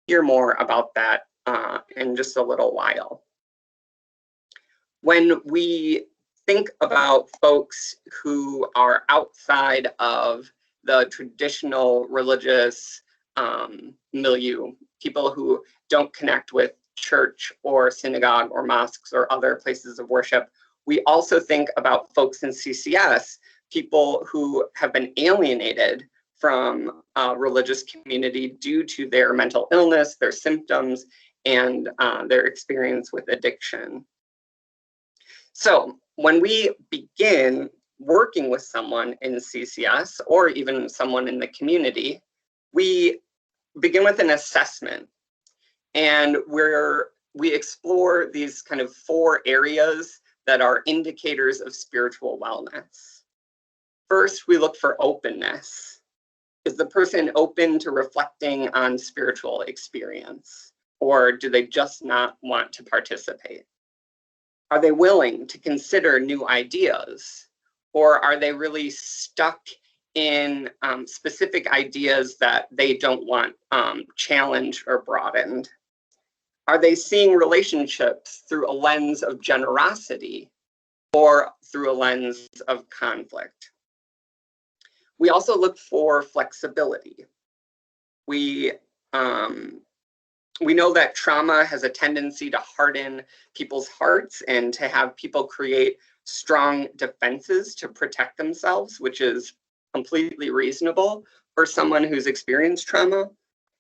hear more about that in just a little while. When we think about folks who are outside of the traditional religious milieu, people who don't connect with church or synagogue or mosques or other places of worship, we also think about folks in CCS, people who have been alienated from a religious community due to their mental illness, their symptoms, and their experience with addiction. So when we begin working with someone in CCS or even someone in the community, we begin with an assessment, and we explore these kind of 4 areas that are indicators of spiritual wellness. First, we look for openness. Is the person open to reflecting on spiritual experience, or do they just not want to participate? Are they willing to consider new ideas, or are they really stuck in specific ideas that they don't want challenged or broadened? Are they seeing relationships through a lens of generosity or through a lens of conflict? We also look for flexibility. We know that trauma has a tendency to harden people's hearts and to have people create strong defenses to protect themselves, which is completely reasonable for someone who's experienced trauma.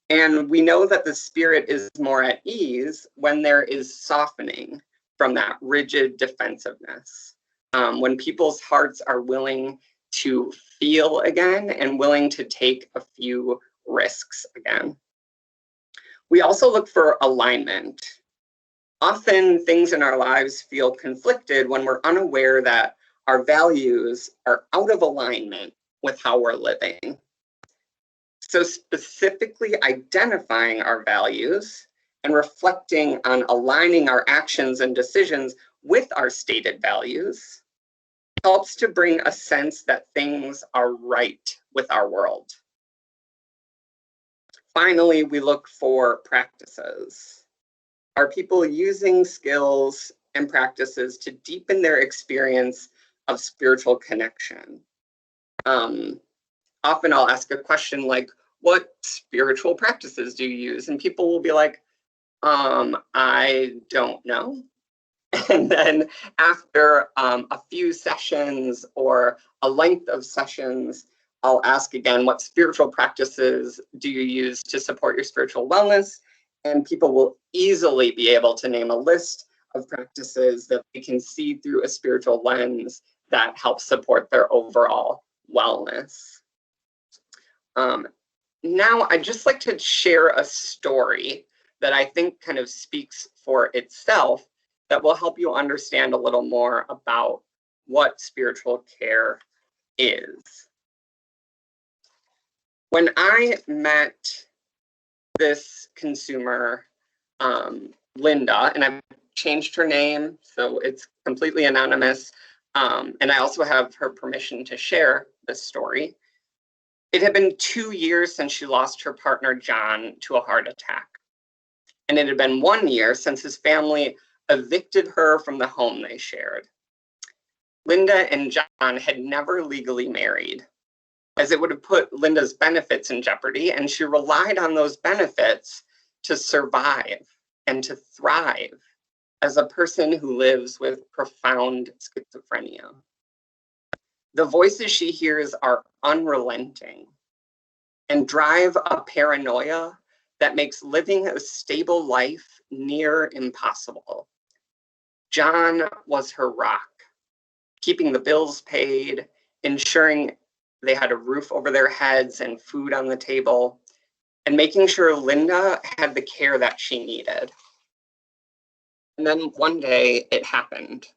And we know that the spirit is more at ease when there is softening from that rigid defensiveness. When people's hearts are willing to feel again and willing to take a few risks again. We also look for alignment. Often things in our lives feel conflicted when we're unaware that our values are out of alignment with how we're living. So specifically identifying our values and reflecting on aligning our actions and decisions with our stated values helps to bring a sense that things are right with our world. Finally, we look for practices. Are people using skills and practices to deepen their experience of spiritual connection? Often I'll ask a question like, what spiritual practices do you use? And people will be like, I don't know. And then after a few sessions or a length of sessions, I'll ask again, what spiritual practices do you use to support your spiritual wellness? And people will easily be able to name a list of practices that they can see through a spiritual lens that helps support their overall wellness. Now, I'd just like to share a story that I think kind of speaks for itself that will help you understand a little more about what spiritual care is. When I met this consumer, Linda, and I've changed her name, so it's completely anonymous, and I also have her permission to share this story. It had been 2 years since she lost her partner, John, to a heart attack. And it had been 1 year since his family evicted her from the home they shared. Linda and John had never legally married, as it would have put Linda's benefits in jeopardy, and she relied on those benefits to survive and to thrive as a person who lives with profound schizophrenia. The voices she hears are unrelenting and drive a paranoia that makes living a stable life near impossible. John was her rock, keeping the bills paid, ensuring they had a roof over their heads and food on the table, and making sure Linda had the care that she needed. And then one day it happened.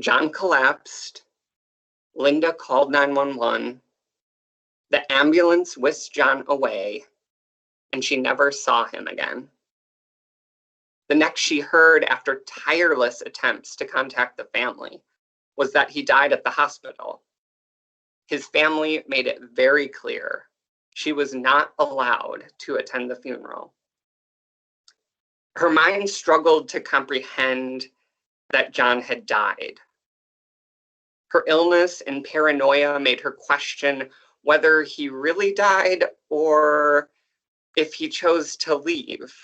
John collapsed. Linda called 911. The ambulance whisked John away, and she never saw him again. The next she heard, after tireless attempts to contact the family, was that he died at the hospital. His family made it very clear she was not allowed to attend the funeral. Her mind struggled to comprehend that John had died. Her illness and paranoia made her question whether he really died or if he chose to leave,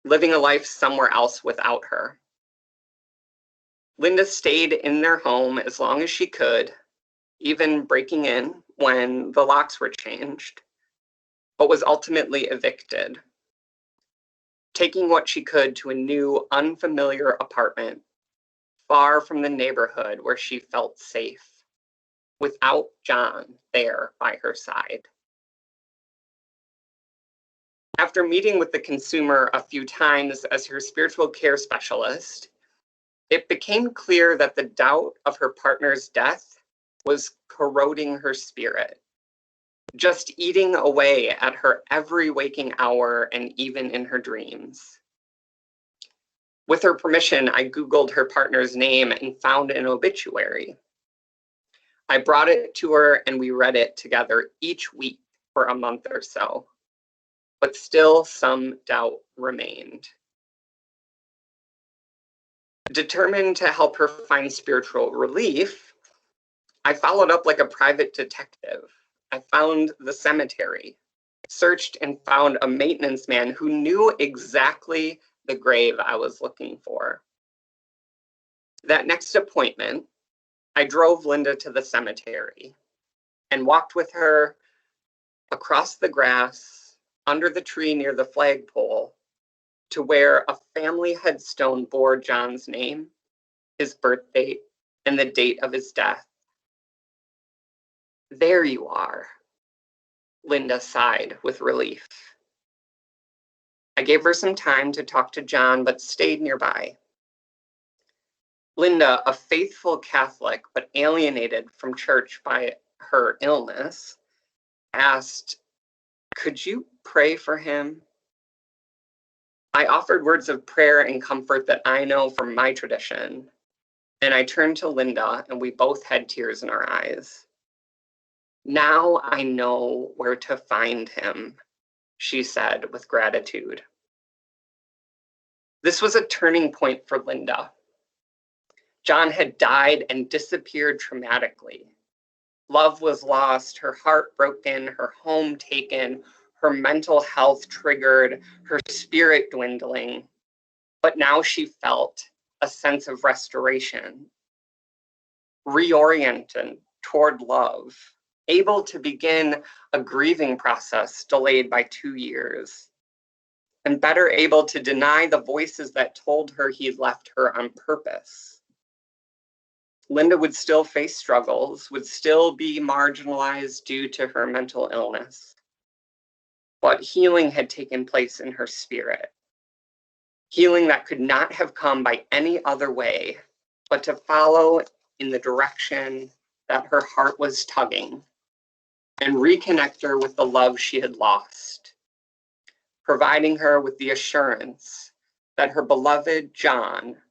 living a life somewhere else without her. Linda stayed in their home as long as she could, even breaking in when the locks were changed, but was ultimately evicted, taking what she could to a new, unfamiliar apartment, far from the neighborhood where she felt safe, without John there by her side. After meeting with the consumer a few times as her spiritual care specialist, it became clear that the doubt of her partner's death was corroding her spirit, just eating away at her every waking hour and even in her dreams. With her permission, I Googled her partner's name and found an obituary. I brought it to her and we read it together each week for a month or so, but still some doubt remained. Determined to help her find spiritual relief, I followed up like a private detective. I found the cemetery, searched and found a maintenance man who knew exactly the grave I was looking for. That next appointment, I drove Linda to the cemetery and walked with her across the grass, under the tree near the flagpole, to where a family headstone bore John's name, his birth date, and the date of his death. There you are, Linda sighed with relief. I gave her some time to talk to John, but stayed nearby. Linda, a faithful Catholic, but alienated from church by her illness, asked, "Could you pray for him?" I offered words of prayer and comfort that I know from my tradition, and I turned to Linda, and we both had tears in our eyes. "Now I know where to find him," she said with gratitude. This was a turning point for Linda. John had died and disappeared traumatically. Love was lost, her heart broken, her home taken, her mental health triggered, her spirit dwindling. But now she felt a sense of restoration, reoriented toward love, able to begin a grieving process delayed by 2 years, and better able to deny the voices that told her he left her on purpose. Linda would still face struggles, would still be marginalized due to her mental illness, but healing had taken place in her spirit. Healing that could not have come by any other way, but to follow in the direction that her heart was tugging and reconnect her with the love she had lost, providing her with the assurance that her beloved John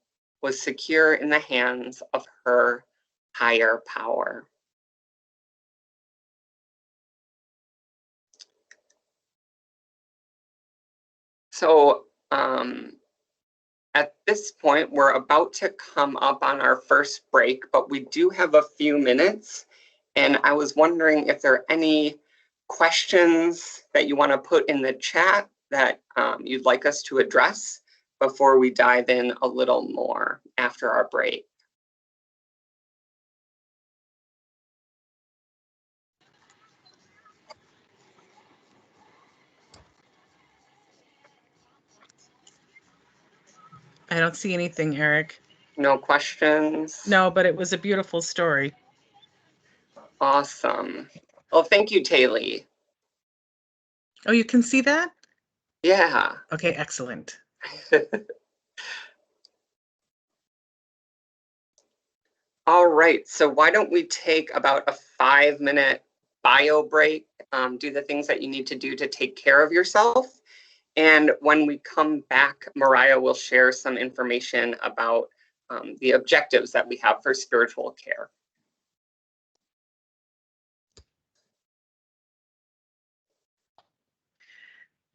was secure in the hands of her higher power. So at this point, we're about to come up on our first break, but we do have a few minutes. And I was wondering if there are any questions that you want to put in the chat that you'd like us to address before we dive in a little more after our break. I don't see anything, Eric. No questions? No, but it was a beautiful story. Awesome. Well, thank you, Taylor. Oh, you can see that? Yeah. Okay, excellent. All right, so why don't we take about a 5-minute bio break, do the things that you need to do to take care of yourself. And when we come back, Mariah will share some information about the objectives that we have for spiritual care.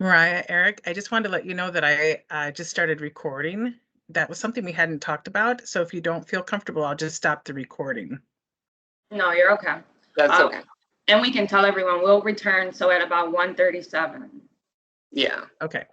Mariah, Eric, I just wanted to let you know that I just started recording. That was something we hadn't talked about. So if you don't feel comfortable, I'll just stop the recording. No, you're okay. That's okay. And we can tell everyone we'll return so at about 1:37. Yeah. Okay.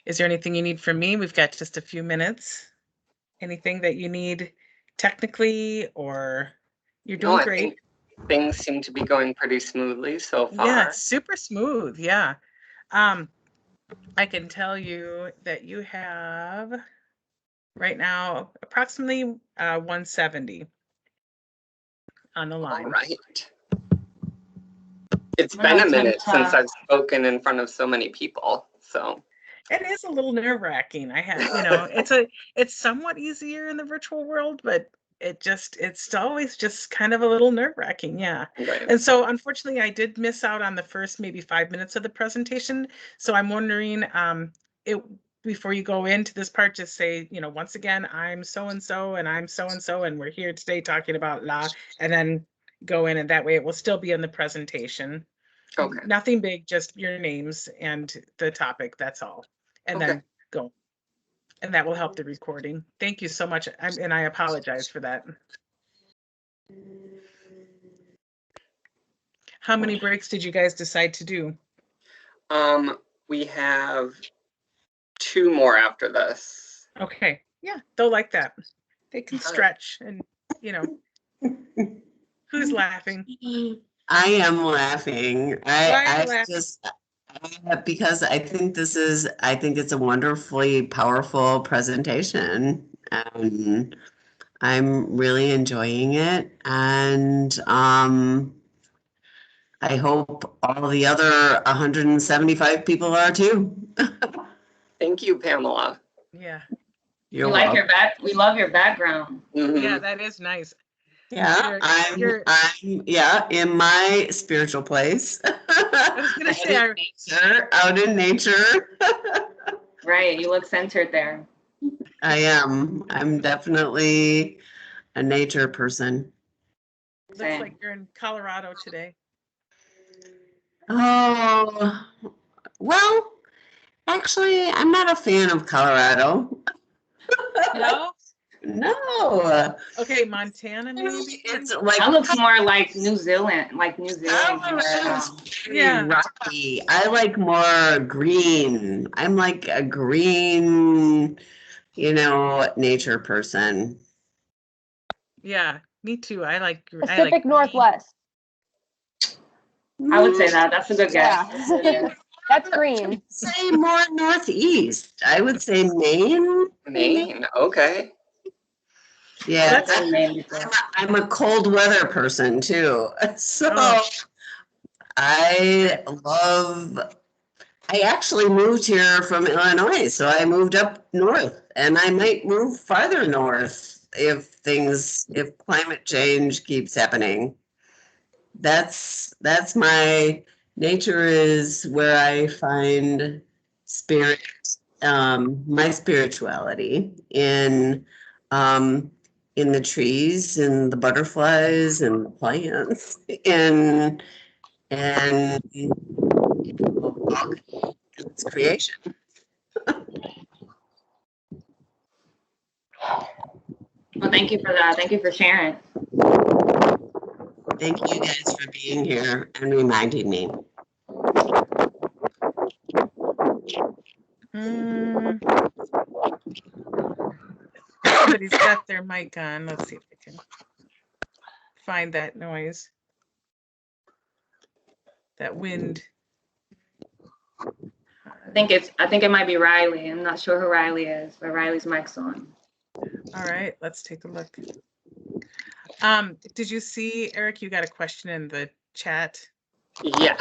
Is there anything you need from me? We've got just a few minutes. Anything that you need technically, or you're doing No, I great? think things seem to be going pretty smoothly so far. Yeah, it's super smooth. Yeah. I can tell you that you have right now approximately 170 on the All line. right. It's been a minute since I've spoken in front of so many people, so. It is a little nerve-wracking. I have, it's somewhat easier in the virtual world, but it's always just kind of a little nerve-wracking. Yeah. Right. And so unfortunately I did miss out on the first maybe 5 minutes of the presentation. So I'm wondering, before you go into this part, just say, once again, I'm so-and-so and I'm so-and-so, and we're here today talking about la, and then go in, and that way it will still be in the presentation. Okay. Nothing big, just your names and the topic, that's all. And Okay. then go. And that will help the recording. Thank you so much. And I apologize for that. How many breaks did you guys decide to do? We have 2 more after this. Okay. Yeah, they'll like that. They can stretch and, who's laughing? I am laughing. I laughing? just because I think it's a wonderfully powerful presentation, and I'm really enjoying it. And I hope all the other 175 people are too. Thank you, Pamela. Yeah. You're We like welcome. we love your background. Mhm. Yeah, that is nice. Yeah, You're- I'm in my spiritual place. I was gonna say, out in nature. Right, you look centered there. I am. I'm definitely a nature person. looks Same. like you're in Colorado today. Oh, well, actually, I'm not a fan of Colorado. No? No. Okay, Montana maybe? It's like That looks more like New Zealand, Yeah. rocky. I like more green. I'm like a green, nature person. Yeah, me too. I like Pacific Northwest. I would say that. That's a good guess. Yeah. That's green. Say more northeast. I would say Maine. Maine. Okay. Yeah, That's I'm a cold weather person too. So Oh. I actually moved here from Illinois, so I moved up north, and I might move farther north if climate change keeps happening. That's my nature is where I find spirit, my spirituality in the trees and the butterflies and the plants and all its creation. Well, thank you for that. Thank you for sharing. Thank you guys for being here and reminding me. Somebody's got their mic on. Let's see if I can find that noise. That wind. I think it might be Riley. I'm not sure who Riley is, but Riley's mic's on. All right, let's take a look. Did you see, Eric, you got a question in the chat? Yeah.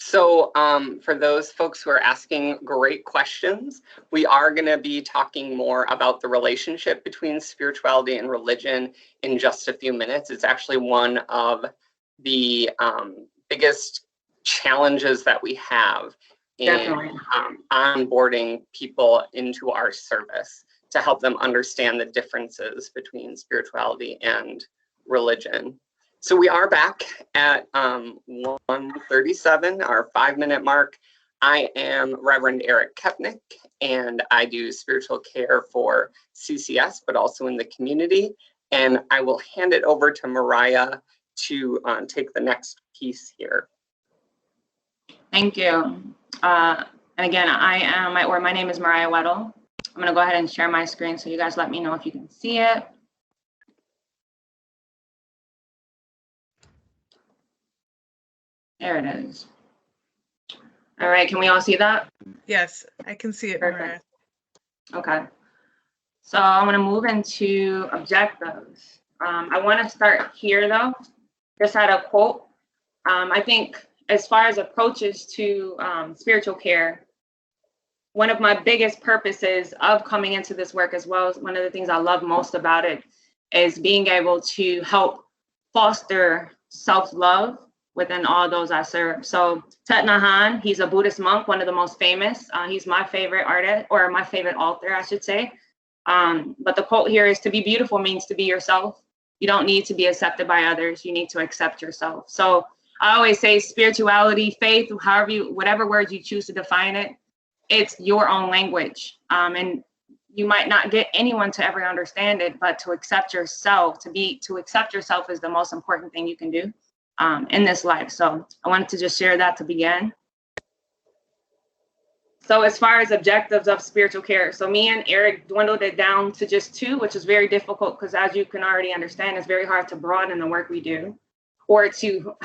So for those folks who are asking great questions, we are going to be talking more about the relationship between spirituality and religion in just a few minutes. It's actually one of the biggest challenges that we have in onboarding people into our service to help them understand the differences between spirituality and religion. So we are back at 1:37, our 5-minute mark. I am Reverend Eric Kepnick, and I do spiritual care for CCS, but also in the community. And I will hand it over to Mariah to take the next piece here. Thank you. And again, my name is Mariah Weddle. I'm going to go ahead and share my screen so you guys let me know if you can see it. There it is. All right, can we all see that? Yes, I can see it, Mariah. Okay. So I'm going to move into objectives. I want to start here, though. Just had a quote. I think as far as approaches to spiritual care, one of my biggest purposes of coming into this work, as well as one of the things I love most about it, is being able to help foster self-love within all those I serve. So Thich Nhat Hanh, he's a Buddhist monk, one of the most famous. He's my favorite artist, or my favorite author, I should say. But the quote here is, to be beautiful means to be yourself. You don't need to be accepted by others. You need to accept yourself. So I always say spirituality, faith, whatever words you choose to define it, it's your own language. And you might not get anyone to ever understand it, but to accept yourself, to accept yourself is the most important thing you can do in this life. So I wanted to just share that to begin. So as far as objectives of spiritual care, so me and Eric dwindled it down to just 2, which is very difficult because, as you can already understand, it's very hard to broaden the work we do, or to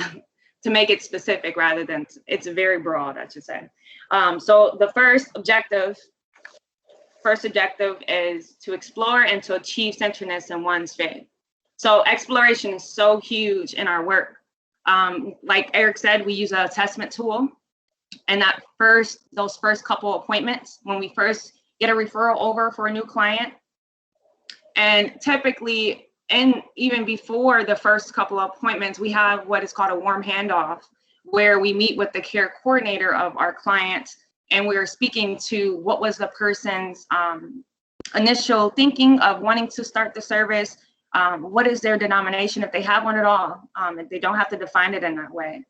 make it specific rather than, it's very broad, I should say. So the first objective is to explore and to achieve centeredness in one's faith. So exploration is so huge in our work. Like Eric said, we use a assessment tool, and those first couple appointments, when we first get a referral over for a new client, and typically, and even before the first couple of appointments, we have what is called a warm handoff, where we meet with the care coordinator of our client, and we're speaking to what was the person's initial thinking of wanting to start the service. What is their denomination, if they have one at all? They don't have to define it in that way.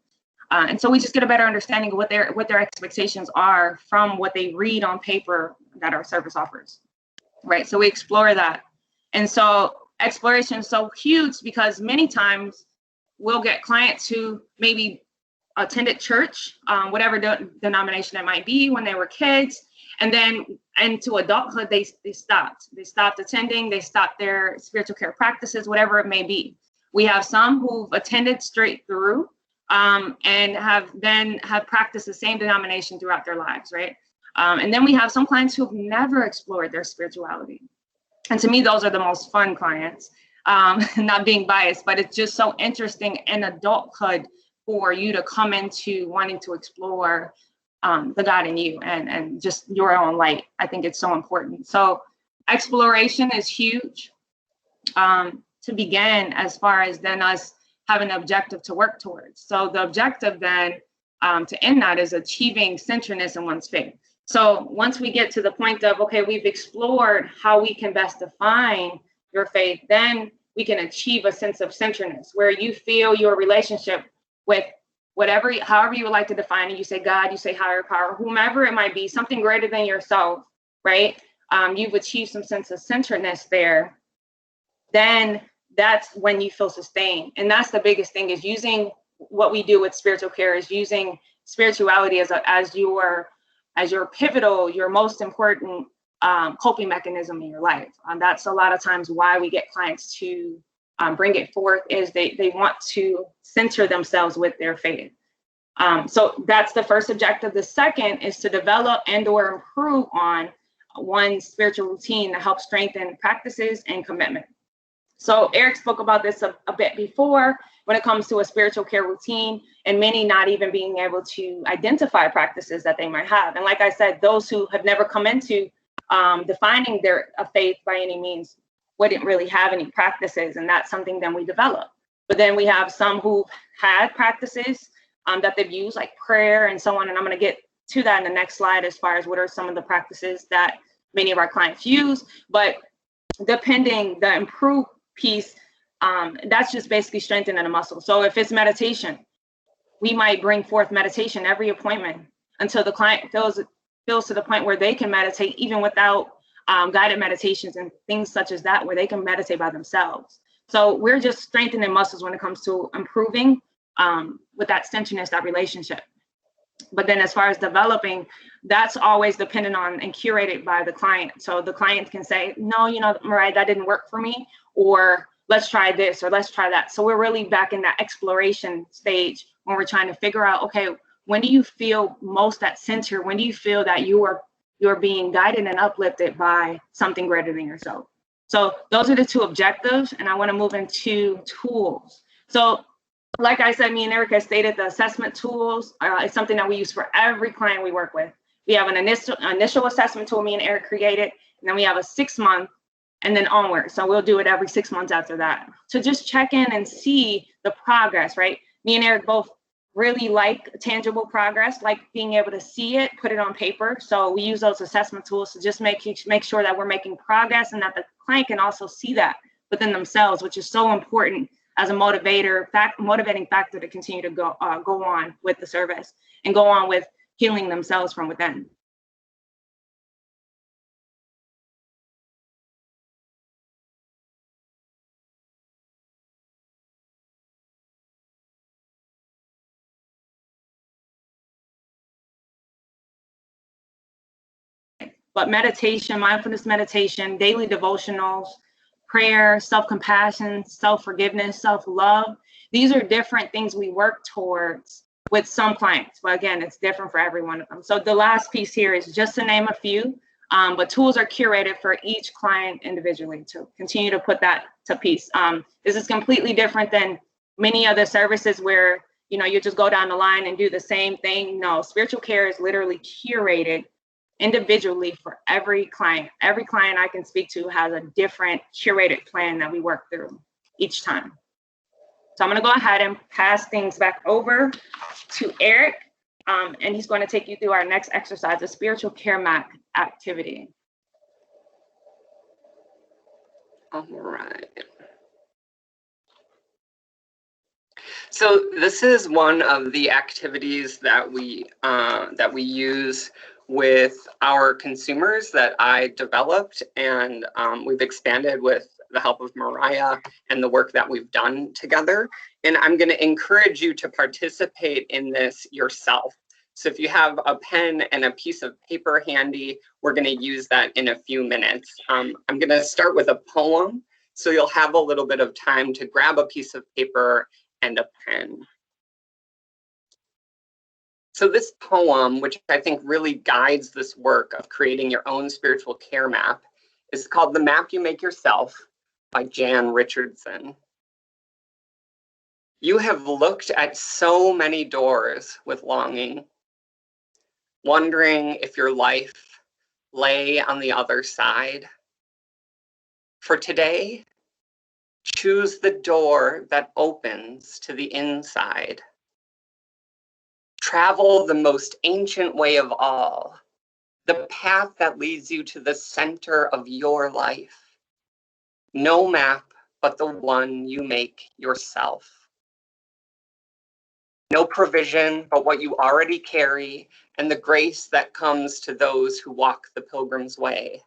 And so we just get a better understanding of what their expectations are from what they read on paper that our service offers, right? So we explore that. And so exploration is so huge because many times we'll get clients who maybe attended church, whatever denomination it might be when they were kids, and then into adulthood, they stopped attending, they stopped their spiritual care practices, whatever it may be. We have some who've attended straight through and have practiced the same denomination throughout their lives, right? And then we have some clients who've never explored their spirituality. And to me, those are the most fun clients, not being biased, but it's just so interesting in adulthood for you to come into wanting to explore the God in you and just your own light. I think it's so important. So exploration is huge to begin, as far as then us having an objective to work towards. So the objective then to end that is achieving centeredness in one's faith. So once we get to the point of, okay, we've explored how we can best define your faith, then we can achieve a sense of centeredness where you feel your relationship with however you would like to define it. You say God, you say higher power, whomever it might be, something greater than yourself, right? You've achieved some sense of centeredness there. Then that's when you feel sustained. And that's the biggest thing, is using what we do with spiritual care, is using spirituality as your pivotal, your most important coping mechanism in your life. That's a lot of times why we get clients to bring it forth, is they want to center themselves with their faith. So that's the first objective. The second is to develop and or improve on one's spiritual routine to help strengthen practices and commitment. So Eric spoke about this a bit before when it comes to a spiritual care routine, and many not even being able to identify practices that they might have. And like I said, those who have never come into defining their faith by any means wouldn't really have any practices, and that's something that we develop. But then we have some who had practices that they've used, like prayer and so on, and I'm going to get to that in the next slide as far as what are some of the practices that many of our clients use. But depending, the improved piece, that's just basically strengthening the muscle. So if it's meditation, we might bring forth meditation every appointment until the client feels to the point where they can meditate even without guided meditations and things such as that, where they can meditate by themselves. So we're just strengthening muscles when it comes to improving with that centeredness, that relationship. But then as far as developing, that's always dependent on and curated by the client. So the client can say, no, you know, Mariah, that didn't work for me, or let's try this, or let's try that. So we're really back in that exploration stage when we're trying to figure out, okay, when do you feel most at center? When do you feel that you're being guided and uplifted by something greater than yourself? So those are the two objectives, and I want to move into tools. So like I said, me and Erica stated, the assessment tools is something that we use for every client we work with. We have an initial assessment tool me and Eric created, and then we have a 6-month and then onward. So we'll do it every 6 months after that to just check in and see the progress, right? Me and Eric both really like tangible progress, like being able to see it, put it on paper. So we use those assessment tools to just make sure that we're making progress and that the client can also see that within themselves, which is so important as a motivating factor to continue to go on with the service and go on with healing themselves from within. But meditation, mindfulness meditation, daily devotionals, prayer, self-compassion, self-forgiveness, self-love, these are different things we work towards with some clients. But again, it's different for every one of them. So the last piece here is just to name a few, but tools are curated for each client individually to continue to put that to peace. This is completely different than many other services where, you know, you just go down the line and do the same thing. No, spiritual care is literally curated individually for every client. Every client I can speak to has a different curated plan that we work through each time. So I'm going to go ahead and pass things back over to Eric, and he's going to take you through our next exercise, the spiritual care map activity. All right. So this is one of the activities that we use with our consumers that I developed, and we've expanded with the help of Mariah and the work that we've done together. And I'm going to encourage you to participate in this yourself. So if you have a pen and a piece of paper handy, we're going to use that in a few minutes. I'm going to start with a poem, so you'll have a little bit of time to grab a piece of paper and a pen. So this poem, which I think really guides this work of creating your own spiritual care map, is called The Map You Make Yourself by Jan Richardson. You have looked at so many doors with longing, wondering if your life lay on the other side. For today, choose the door that opens to the inside. Travel the most ancient way of all, the path that leads you to the center of your life. No map but the one you make yourself. No provision but what you already carry and the grace that comes to those who walk the pilgrim's way.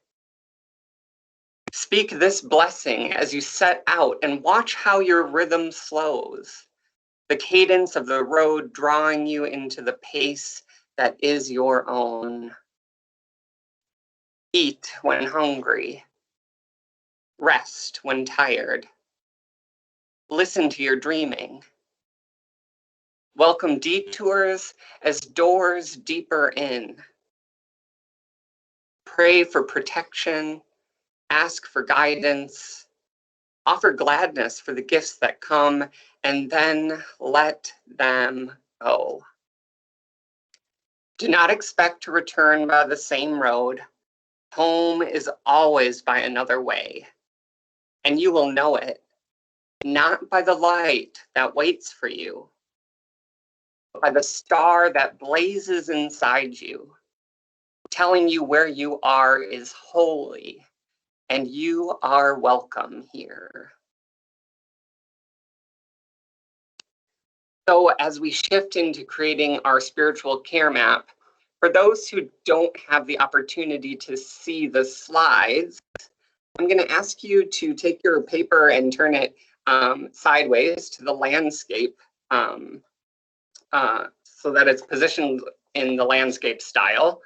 Speak this blessing as you set out and watch how your rhythm slows, the cadence of the road drawing you into the pace that is your own. Eat when hungry. Rest when tired. Listen to your dreaming. Welcome detours as doors deeper in. Pray for protection, ask for guidance, Offer gladness for the gifts that come, and then let them go. Do not expect to return by the same road. Home is always by another way, and you will know it, not by the light that waits for you, but by the star that blazes inside you, telling you where you are is holy, and you are welcome here. So as we shift into creating our spiritual care map, for those who don't have the opportunity to see the slides, I'm going to ask you to take your paper and turn it sideways to the landscape so that it's positioned in the landscape style,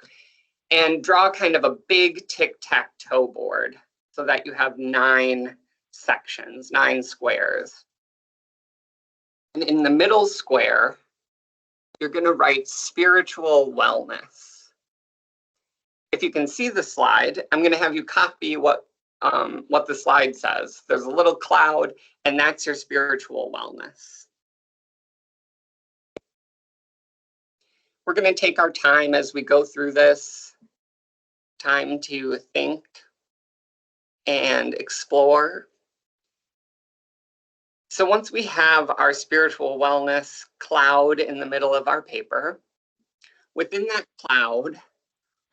and draw kind of a big tic-tac-toe board so that you have 9 sections, 9 squares. And in the middle square, you're going to write spiritual wellness. If you can see the slide, I'm going to have you copy what the slide says. There's a little cloud, and that's your spiritual wellness. We're going to take our time as we go through this, time to think and explore. So once we have our spiritual wellness cloud in the middle of our paper, within that cloud,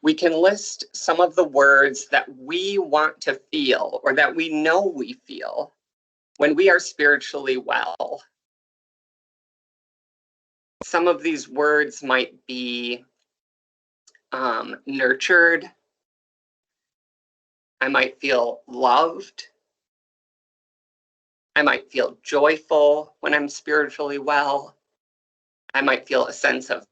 we can list some of the words that we want to feel or that we know we feel when we are spiritually well. Some of these words might be nurtured. I might feel loved. I might feel joyful when I'm spiritually well. I might feel a sense of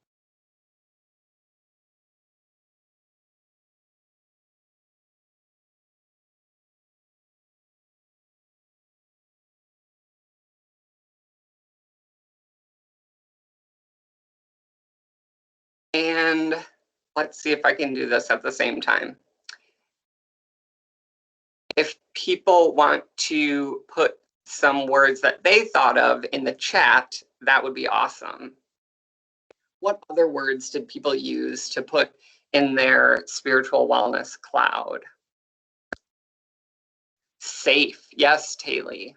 and let's see if I can do this at the same time. If people want to put some words that they thought of in the chat, that would be awesome. What other words did people use to put in their spiritual wellness cloud? Safe, yes, Taylor.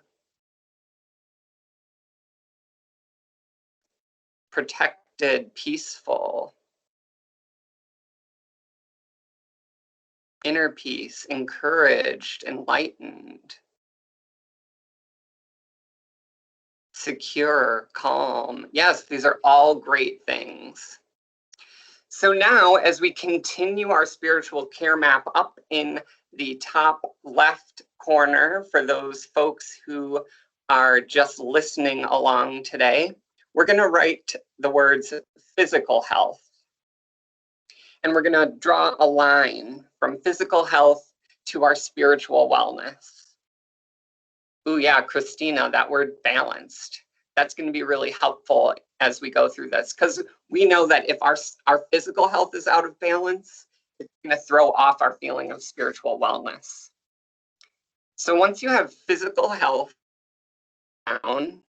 Protected, peaceful. Inner peace, encouraged, enlightened. Secure, calm. Yes, these are all great things. So now, as we continue our spiritual care map up in the top left corner, for those folks who are just listening along today, we're going to write the words physical health. And we're going to draw a line from physical health to our spiritual wellness. Ooh, yeah, Christina, that word balanced. That's going to be really helpful as we go through this, because we know that if our physical health is out of balance, it's going to throw off our feeling of spiritual wellness. So once you have physical health down,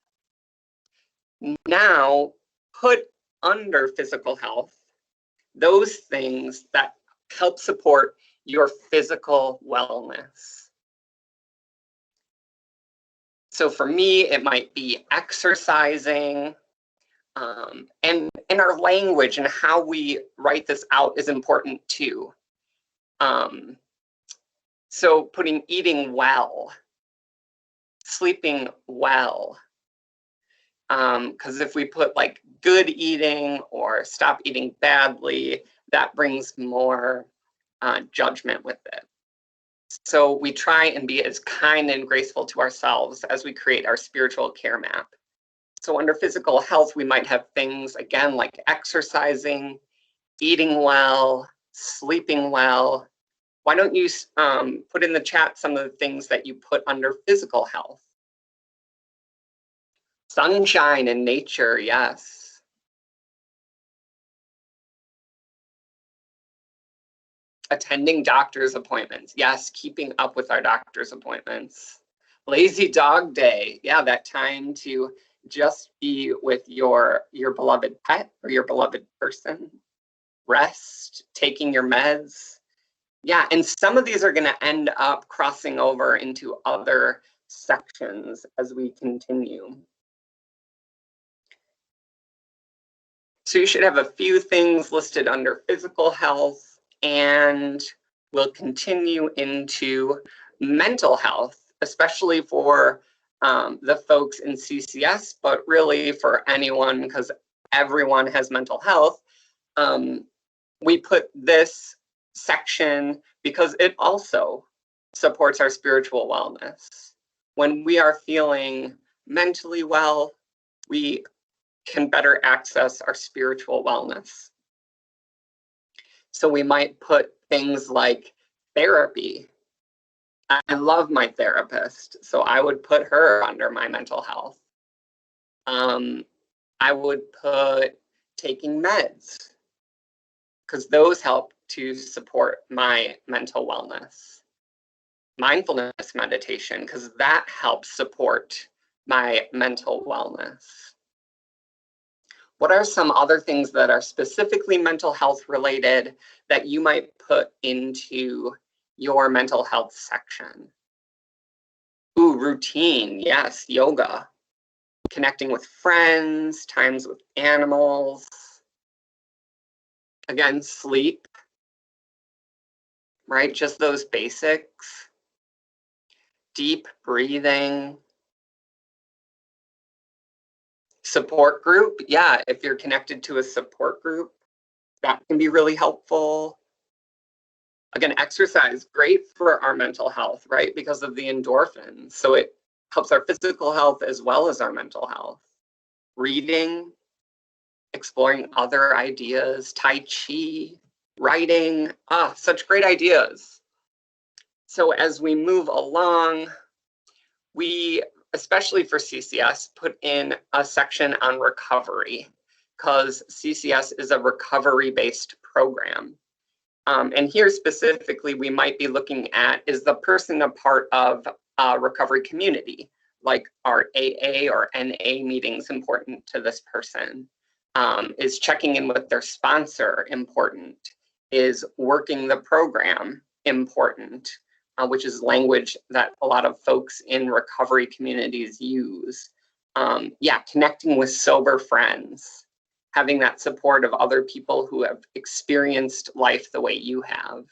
now put under physical health those things that help support your physical wellness. So for me, it might be exercising, and our language and how we write this out is important too. So putting eating well, sleeping well, because if we put like good eating or stop eating badly, that brings more judgment with it. So we try and be as kind and graceful to ourselves as we create our spiritual care map. So under physical health, we might have things, again, like exercising, eating well, sleeping well. Why don't you put in the chat some of the things that you put under physical health? Sunshine and nature, yes. Attending doctor's appointments, yes, keeping up with our doctor's appointments. Lazy dog day. Yeah, that time to just be with your beloved pet or your beloved person. Rest, taking your meds. Yeah, and some of these are going to end up crossing over into other sections as we continue. So you should have a few things listed under physical health, and we'll continue into mental health, especially for the folks in CCS, but really for anyone, because everyone has mental health. We put this section because it also supports our spiritual wellness. When we are feeling mentally well, we can better access our spiritual wellness. So we might put things like therapy. I love my therapist, so I would put her under my mental health. I would put taking meds, because those help to support my mental wellness. Mindfulness meditation, because that helps support my mental wellness. What are some other things that are specifically mental health related that you might put into your mental health section? Ooh, routine, yes, yoga, connecting with friends, times with animals. Again, sleep, right? Just those basics. Deep breathing. Support group, yeah, if you're connected to a support group, that can be really helpful. Again, exercise, great for our mental health, right? Because of the endorphins. So it helps our physical health as well as our mental health. Reading, exploring other ideas, Tai Chi, writing, such great ideas. So as we move along, we, especially for CCS, put in a section on recovery, because CCS is a recovery-based program. And here specifically, we might be looking at, is the person a part of a recovery community? Like, are AA or NA meetings important to this person? Is checking in with their sponsor important? Is working the program important? Which is language that a lot of folks in recovery communities use. Yeah, connecting with sober friends, having that support of other people who have experienced life the way you have.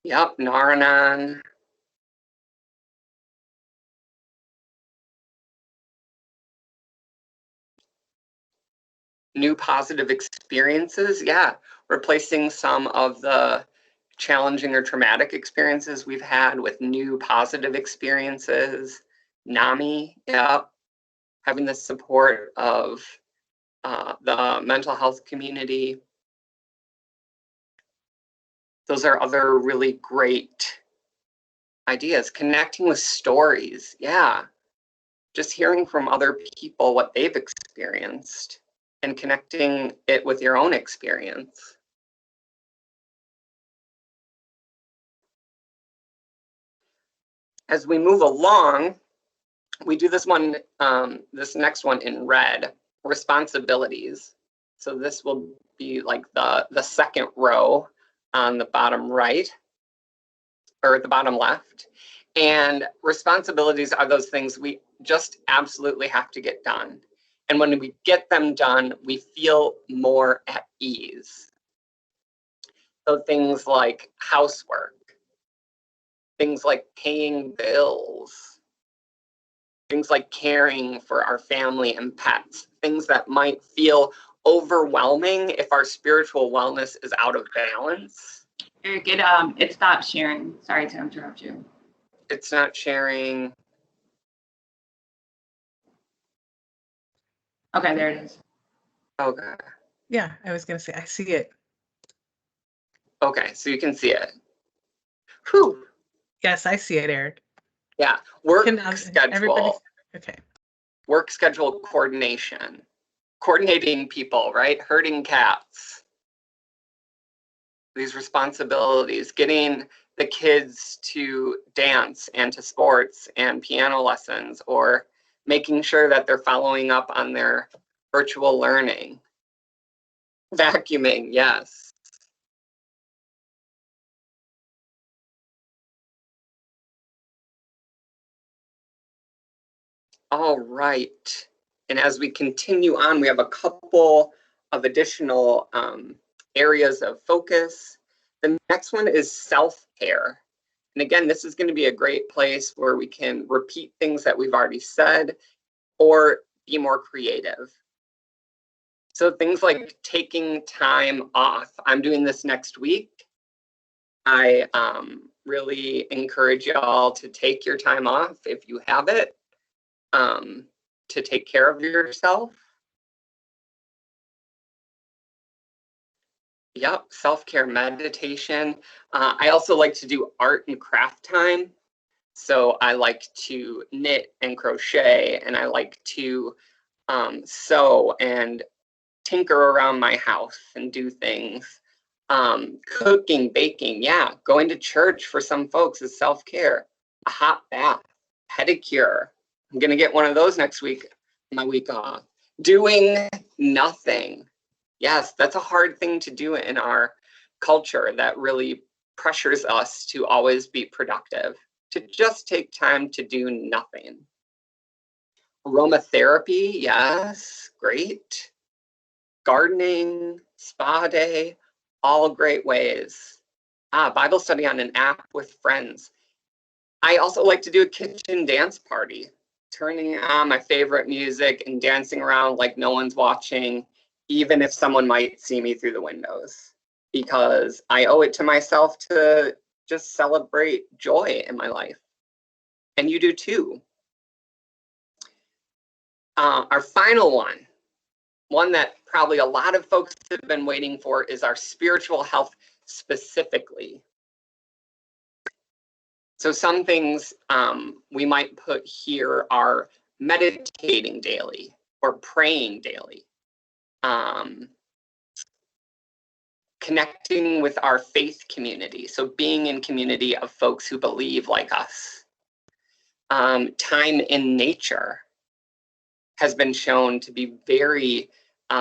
Yep, Naranan. New positive experiences, yeah. Replacing some of the challenging or traumatic experiences we've had with new positive experiences. NAMI, yep. Having the support of the mental health community. Those are other really great ideas. Connecting with stories, yeah. Just hearing from other people what they've experienced and connecting it with your own experience. As we move along, we do this one, this next one in red, responsibilities. So this will be like the second row on the bottom right, or the bottom left. And responsibilities are those things we just absolutely have to get done. And when we get them done, we feel more at ease. So things like housework, things like paying bills, things like caring for our family and pets, things that might feel overwhelming if our spiritual wellness is out of balance. Eric, it stopped sharing. Sorry to interrupt you. It's not sharing. Okay, there it is. Okay. Yeah, I was gonna say, I see it. Okay, so you can see it. Whew. Yes, I see it, Eric. Yeah, work Everybody, schedule, okay. work schedule coordination, coordinating people, right? Herding cats. these responsibilities, getting the kids to dance and to sports and piano lessons, or making sure that they're following up on their virtual learning. Vacuuming, yes. All right. And as we continue on, we have a couple of additional areas of focus. The next one is self-care. And again, this is going to be a great place where we can repeat things that we've already said or be more creative. So things like taking time off. I'm doing this next week. I really encourage y'all to take your time off if you have it, to take care of yourself. Yep, self-care, meditation. I also like to do art and craft time. So I like to knit and crochet, and I like to sew and tinker around my house and do things. Cooking, baking, yeah. Going to church for some folks is self-care. A hot bath, pedicure. I'm gonna get one of those next week, my week off. Doing nothing. Yes, that's a hard thing to do in our culture that really pressures us to always be productive, to just take time to do nothing. Aromatherapy, yes, great. Gardening, spa day, all great ways. Bible study on an app with friends. I also like to do a kitchen dance party, turning on my favorite music and dancing around like no one's watching, even if someone might see me through the windows, because I owe it to myself to just celebrate joy in my life. And you do too. Our final one that probably a lot of folks have been waiting for, is our spiritual health specifically. So some things we might put here are meditating daily or praying daily. Connecting with our faith community, so being in community of folks who believe like us. Time in nature has been shown to be very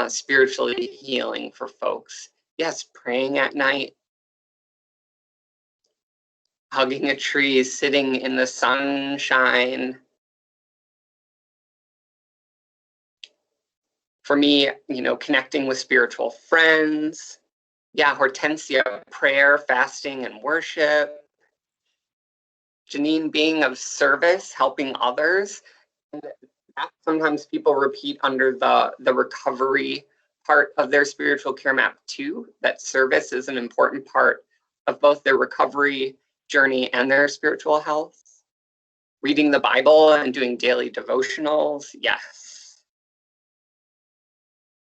spiritually healing for folks. Yes, praying at night, hugging a tree, sitting in the sunshine. For me, connecting with spiritual friends. Yeah, Hortensia, prayer, fasting, and worship. Janine, being of service, helping others. And that sometimes people repeat under the recovery part of their spiritual care map too, that service is an important part of both their recovery journey and their spiritual health. Reading the Bible and doing daily devotionals, yes.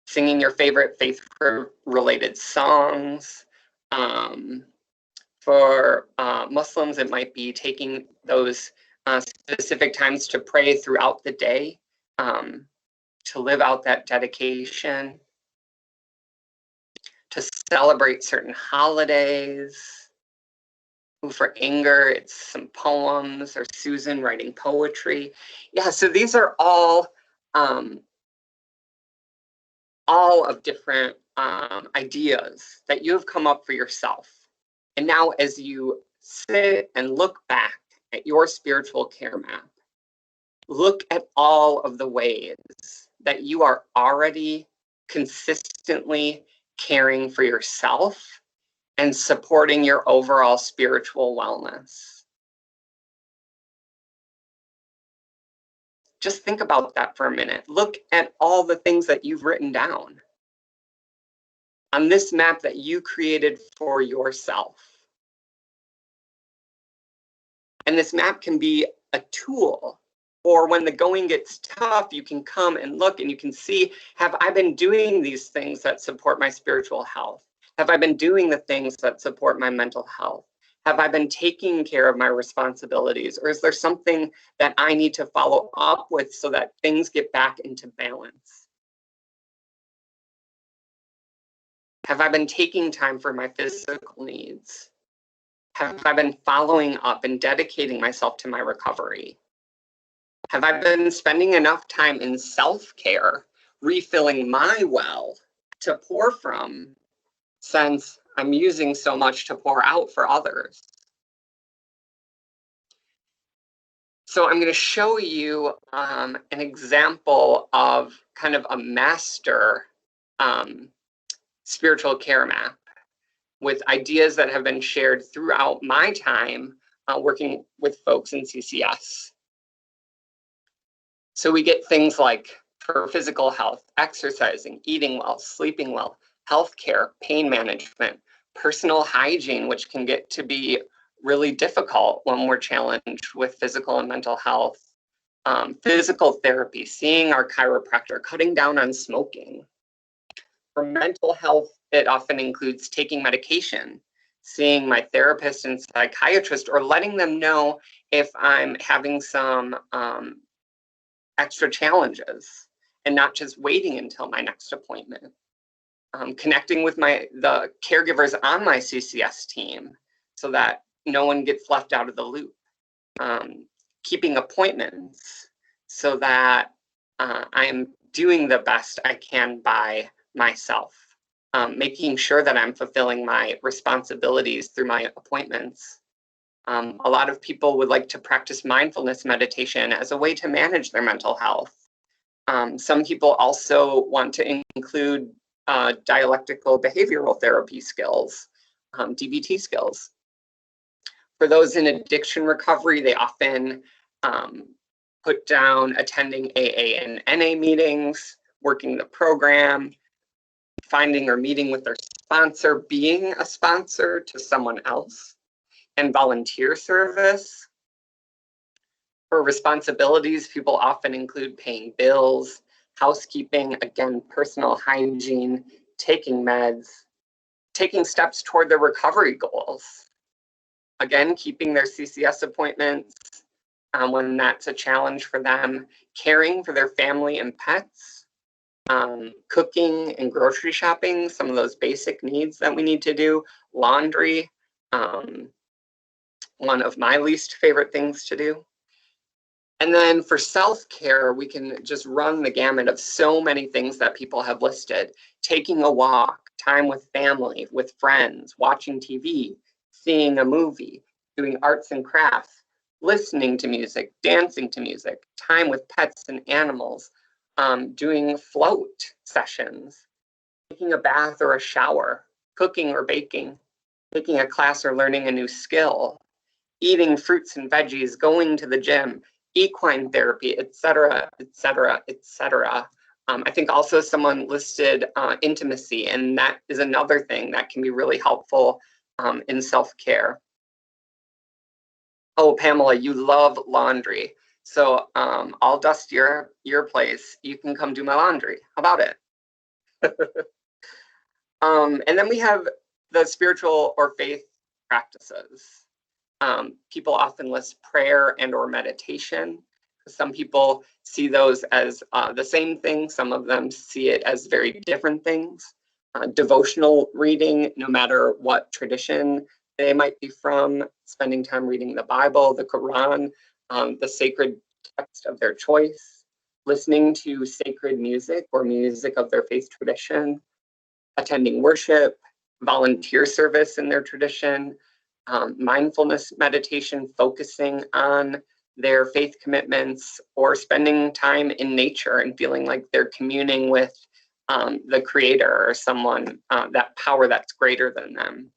Singing your favorite faith-related songs. For Muslims, it might be taking those specific times to pray throughout the day, to live out that dedication, to celebrate certain holidays. For anger, it's some poems, or Susan writing poetry. Yeah, so these are all of different ideas that you have come up for yourself. And now as you sit and look back at your spiritual care map, look at all of the ways that you are already consistently caring for yourself and supporting your overall spiritual wellness. Just think about that for a minute. Look at all the things that you've written down on this map that you created for yourself. And this map can be a tool, or when the going gets tough, you can come and look and you can see, have I been doing these things that support my spiritual health? Have I been doing the things that support my mental health? Have I been taking care of my responsibilities? Or is there something that I need to follow up with so that things get back into balance? Have I been taking time for my physical needs? Have I been following up and dedicating myself to my recovery? Have I been spending enough time in self-care, refilling my well to pour from, since I'm using so much to pour out for others? So I'm going to show you an example of kind of a master spiritual care map with ideas that have been shared throughout my time working with folks in CCS. So we get things like for physical health, exercising, eating well, sleeping well, healthcare, pain management, personal hygiene, which can get to be really difficult when we're challenged with physical and mental health, physical therapy, seeing our chiropractor, cutting down on smoking. For mental health, it often includes taking medication, seeing my therapist and psychiatrist, or letting them know if I'm having some extra challenges and not just waiting until my next appointment. Connecting with the caregivers on my CCS team so that no one gets left out of the loop. Keeping appointments so that I am doing the best I can by myself. Making sure that I'm fulfilling my responsibilities through my appointments. A lot of people would like to practice mindfulness meditation as a way to manage their mental health. Some people also want to include dialectical behavioral therapy skills, DBT skills. For those in addiction recovery, they often put down attending AA and NA meetings, working the program, finding or meeting with their sponsor, being a sponsor to someone else, and volunteer service. For responsibilities, people often include paying bills, housekeeping, again, personal hygiene, taking meds, taking steps toward their recovery goals. Again, keeping their CCS appointments when that's a challenge for them, caring for their family and pets, cooking and grocery shopping, some of those basic needs that we need to do, laundry, one of my least favorite things to do. And then for self-care, we can just run the gamut of so many things that people have listed. Taking a walk, time with family, with friends, watching TV, seeing a movie, doing arts and crafts, listening to music, dancing to music, time with pets and animals, doing float sessions, taking a bath or a shower, cooking or baking, taking a class or learning a new skill, eating fruits and veggies, going to the gym, equine therapy, etc., etc., etc. I think also someone listed intimacy, and that is another thing that can be really helpful in self-care. Oh, Pamela, you love laundry. So I'll dust your place. You can come do my laundry. How about it? And then we have the spiritual or faith practices. People often list prayer and or meditation. Some people see those as the same thing. Some of them see it as very different things. Devotional reading, no matter what tradition they might be from, spending time reading the Bible, the Quran, the sacred text of their choice, listening to sacred music or music of their faith tradition, attending worship, volunteer service in their tradition, mindfulness meditation, focusing on their faith commitments, or spending time in nature and feeling like they're communing with the creator or someone, that power that's greater than them.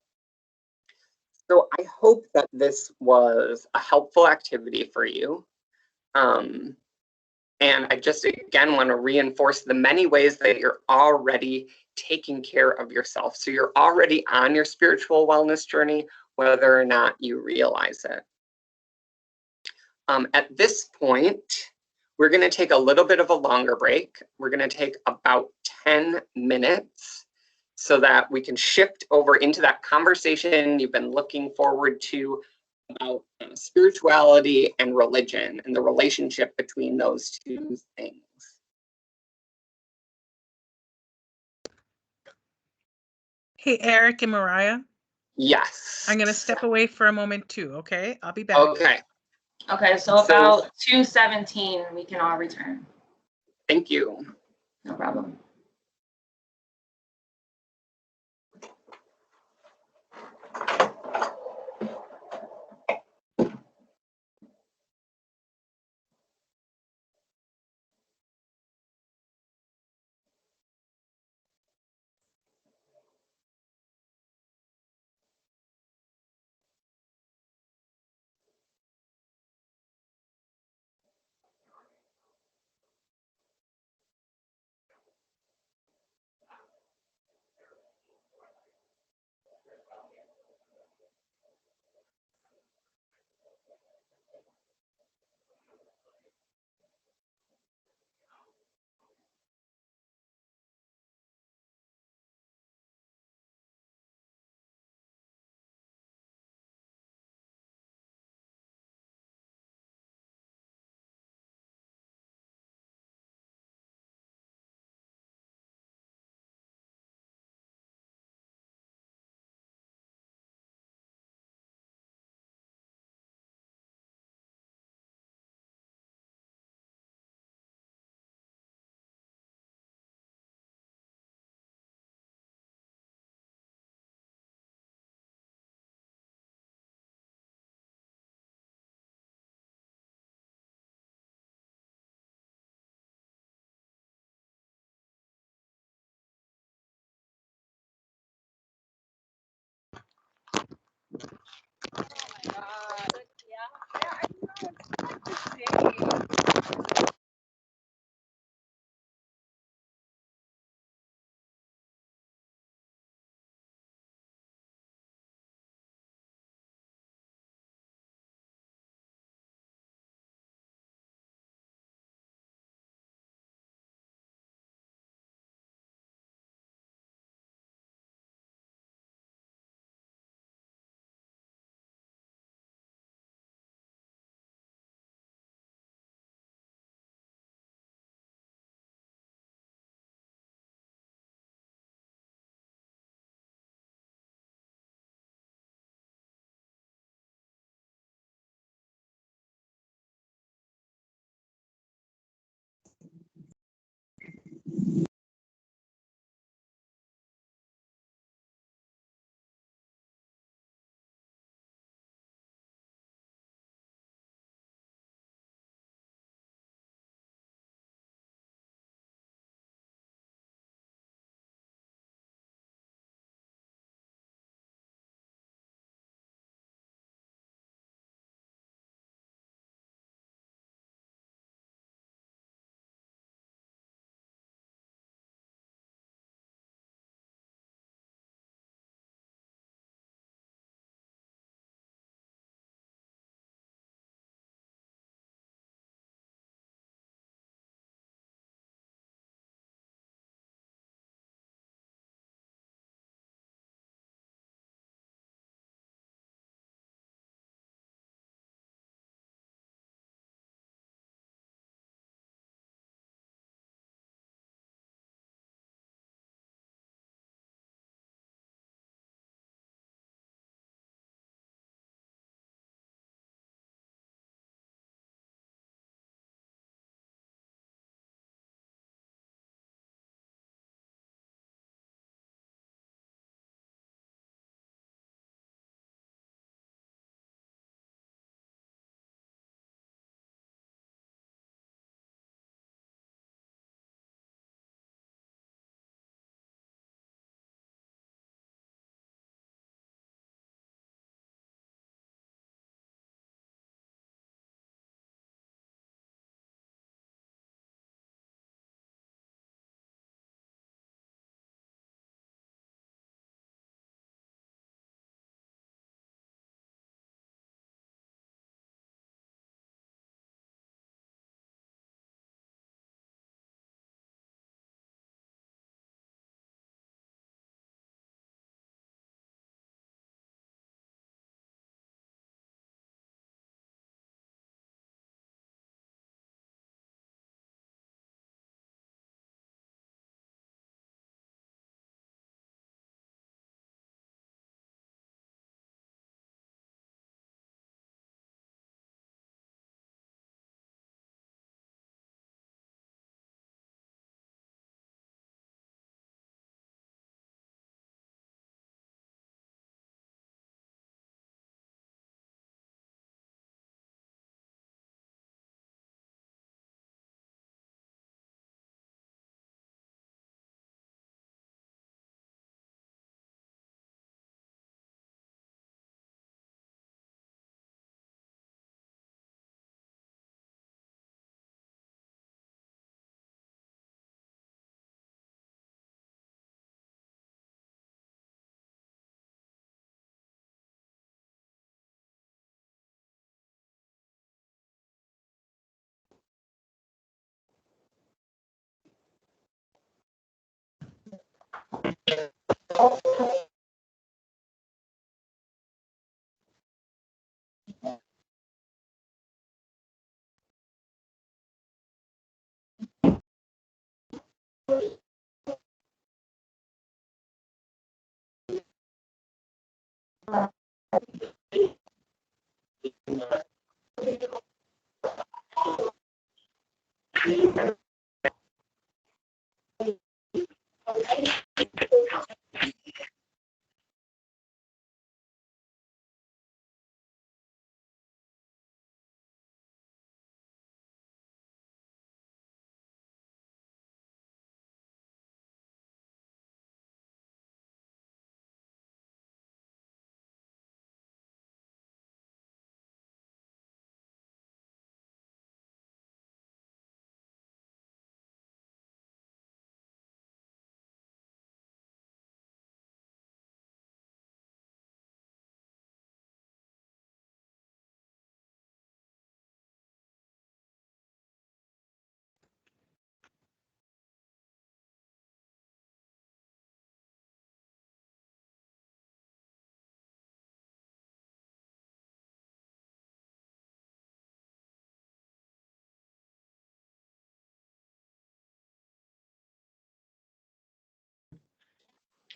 So I hope that this was a helpful activity for you. And I just, again, want to reinforce the many ways that you're already taking care of yourself. So you're already on your spiritual wellness journey, whether or not you realize it. At this point, we're going to take a little bit of a longer break. We're going to take about 10 minutes so that we can shift over into that conversation you've been looking forward to about spirituality and religion and the relationship between those two things. Hey, Eric and Mariah, Yes. I'm going to step away for a moment too, okay? I'll be back. Okay, Okay, so about 2:17, we can all return. thank you. No problem.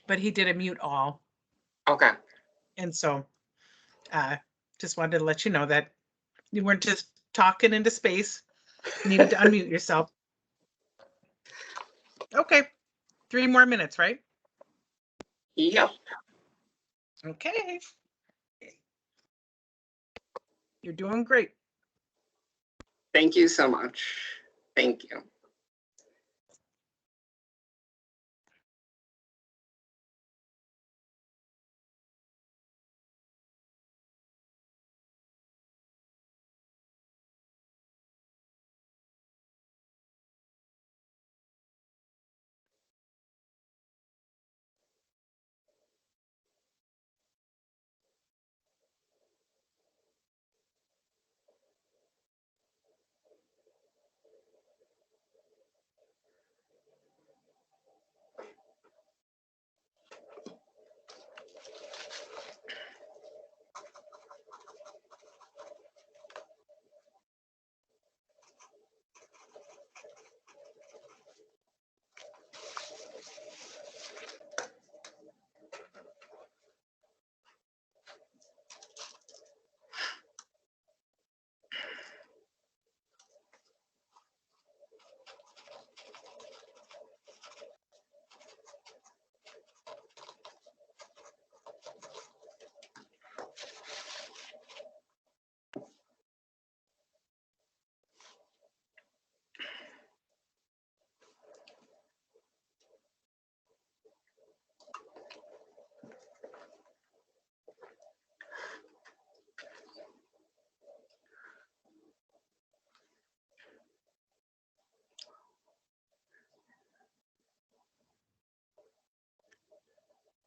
But he did a mute all. Okay. And so just wanted to let you know that you weren't just talking into space. You needed to unmute yourself. Okay. 3 more minutes, right? Yep. Okay. You're doing great. Thank you so much. Thank you.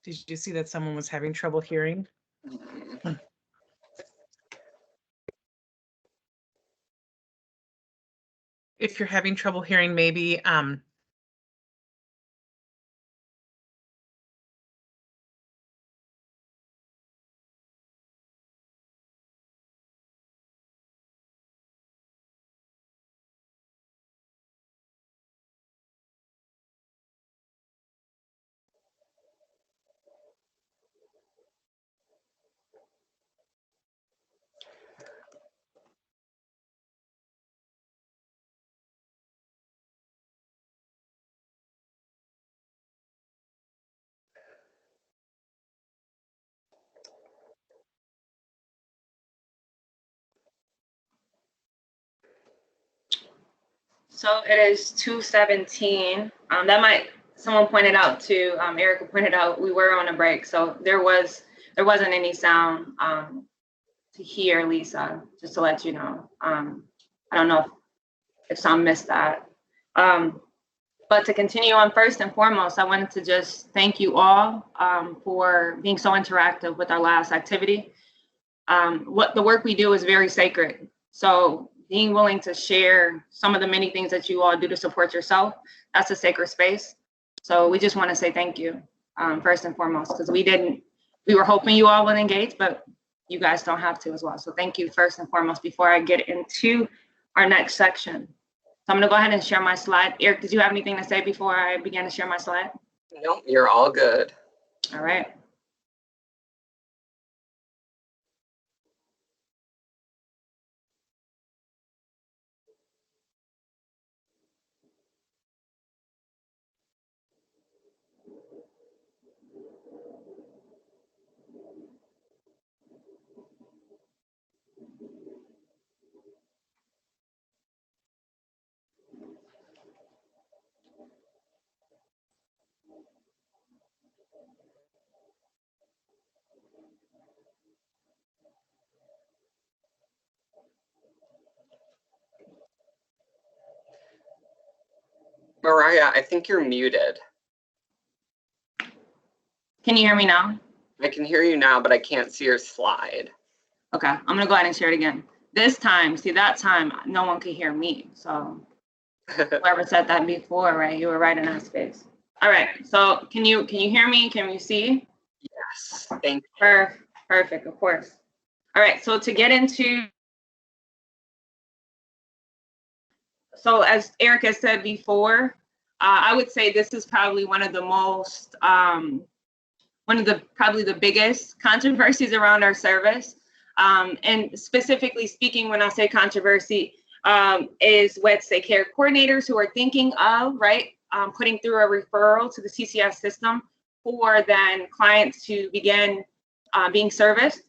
Did you see that someone was having trouble hearing? If you're having trouble hearing, maybe So it is 2:17. Someone pointed out too, Erica pointed out we were on a break. So there wasn't any sound to hear, Lisa, just to let you know. I don't know if some missed that. But to continue on, first and foremost, I wanted to just thank you all for being so interactive with our last activity. What the work we do is very sacred. So being willing to share some of the many things that you all do to support yourself, that's a sacred space. So we just want to say thank you. first and foremost, because we were hoping you all would engage, but you guys don't have to as well. So thank you first and foremost before I get into our next section. So I'm gonna go ahead and share my slide. Eric, did you have anything to say before I begin to share my slide? No, you're all good. All right. Mariah, I think you're muted. Can you hear me now? I can hear you now, but I can't see your slide. Okay, I'm gonna go ahead and share it again. This time, see that time, no one could hear me. So whoever said that before, right? You were right in that space. All right, so can you hear me? Can you see? Yes, thank you. Perfect, of course. All right, so to get into, so as Eric has said before, I would say this is probably one of the most, probably the biggest controversies around our service. And specifically speaking, when I say controversy, is with, say, care coordinators who are thinking of, right, putting through a referral to the CCS system for then clients to begin being serviced.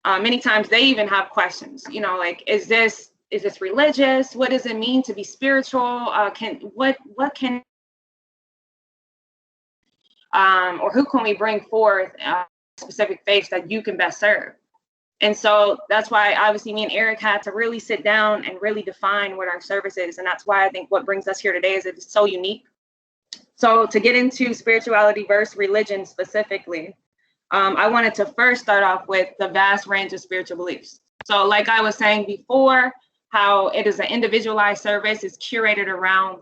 Many times they even have questions, you know, like, is this religious? What does it mean to be spiritual? What can or who can we bring forth specific faiths that you can best serve? And so that's why obviously me and Eric had to really sit down and really define what our service is. And that's why I think what brings us here today is it's so unique. So to get into spirituality versus religion specifically, I wanted to first start off with the vast range of spiritual beliefs. So like I was saying before, how it is an individualized service, is curated around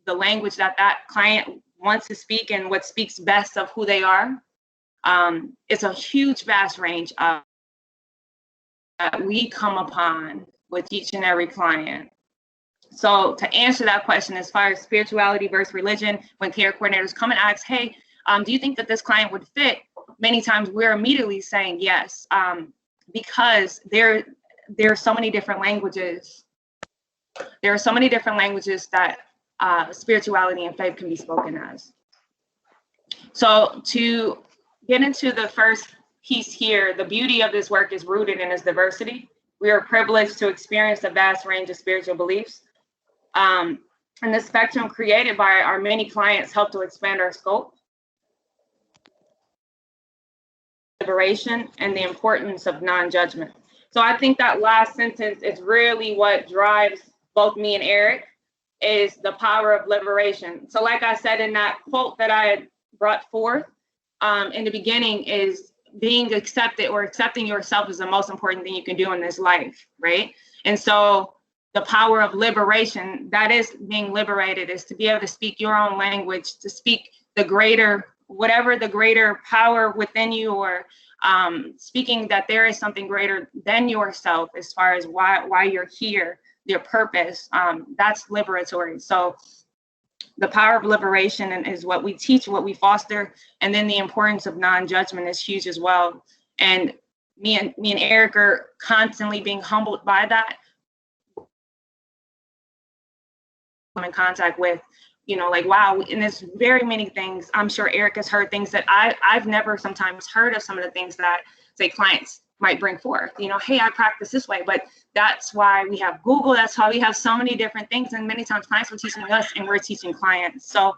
the language that that client wants to speak and what speaks best of who they are. It's a huge, vast range of that we come upon with each and every client. So to answer that question, as far as spirituality versus religion, when care coordinators come and ask, hey, do you think that this client would fit? Many times we're immediately saying yes, because there are so many different languages. There are so many different languages that spirituality and faith can be spoken as. So to get into the first piece here, the beauty of this work is rooted in its diversity. We are privileged to experience a vast range of spiritual beliefs. And the spectrum created by our many clients help to expand our scope, liberation, and the importance of non-judgment. So I think that last sentence is really what drives both me and Eric, is the power of liberation. So like I said in that quote that I had brought forth in the beginning, is being accepted or accepting yourself is the most important thing you can do in this life, right? And so the power of liberation, that is being liberated, is to be able to speak your own language, to speak the greater, whatever the greater power within you, or speaking that there is something greater than yourself as far as why you're here, your purpose, that's liberatory. So the power of liberation is what we teach, what we foster, and then the importance of non-judgment is huge as well. And me and Eric are constantly being humbled by that. I'm in contact with, you know, like, wow, and there's very many things. I'm sure Eric has heard things that I've never sometimes heard of, some of the things that, say, clients might bring forth, you know, hey, I practice this way, but that's why we have Google. That's why we have so many different things. And many times clients are teaching us and we're teaching clients. So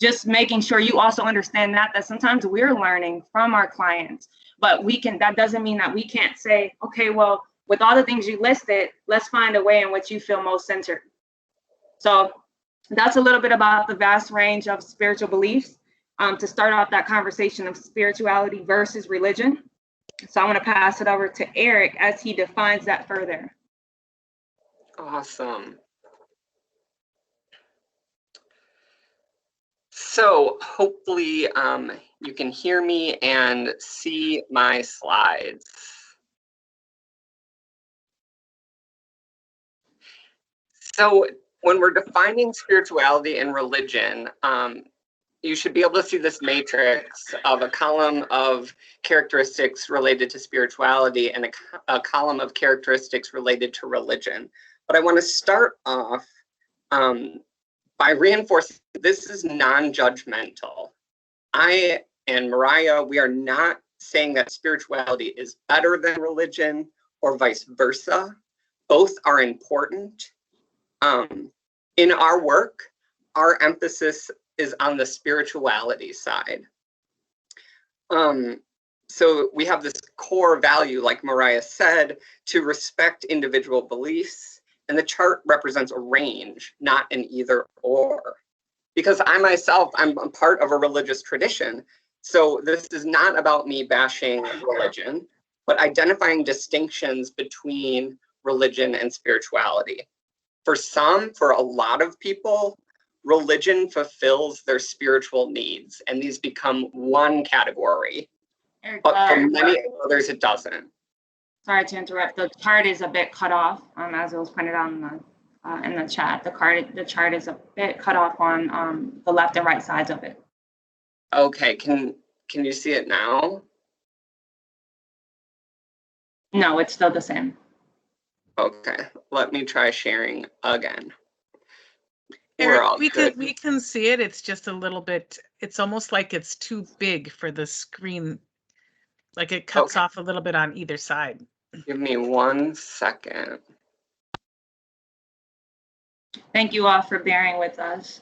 just making sure you also understand that sometimes we're learning from our clients, but that doesn't mean that we can't say, okay, well, with all the things you listed, let's find a way in which you feel most centered. So that's a little bit about the vast range of spiritual beliefs to start off that conversation of spirituality versus religion. So I want to pass it over to Eric as he defines that further. Awesome. So hopefully you can hear me and see my slides. So when we're defining spirituality and religion, you should be able to see this matrix of a column of characteristics related to spirituality and a column of characteristics related to religion. But I want to start off by reinforcing this is non-judgmental. I and Mariah, we are not saying that spirituality is better than religion or vice versa. Both are important. In our work, our emphasis is on the spirituality side. So we have this core value, like Mariah said, to respect individual beliefs, and the chart represents a range, not an either or. Because I myself, I'm a part of a religious tradition, so this is not about me bashing religion, but identifying distinctions between religion and spirituality. For some, for a lot of people, religion fulfills their spiritual needs, and these become one category. But for many others, it doesn't. Sorry to interrupt. The chart is a bit cut off, as it was pointed out in the chat. The chart is a bit cut off on the left and right sides of it. Okay, can you see it now? No, it's still the same. Okay, let me try sharing again. Eric, we can see it. It's just a little bit, it's almost like it's too big for the screen. Like it cuts off a little bit on either side. Give me 1 second. Thank you all for bearing with us.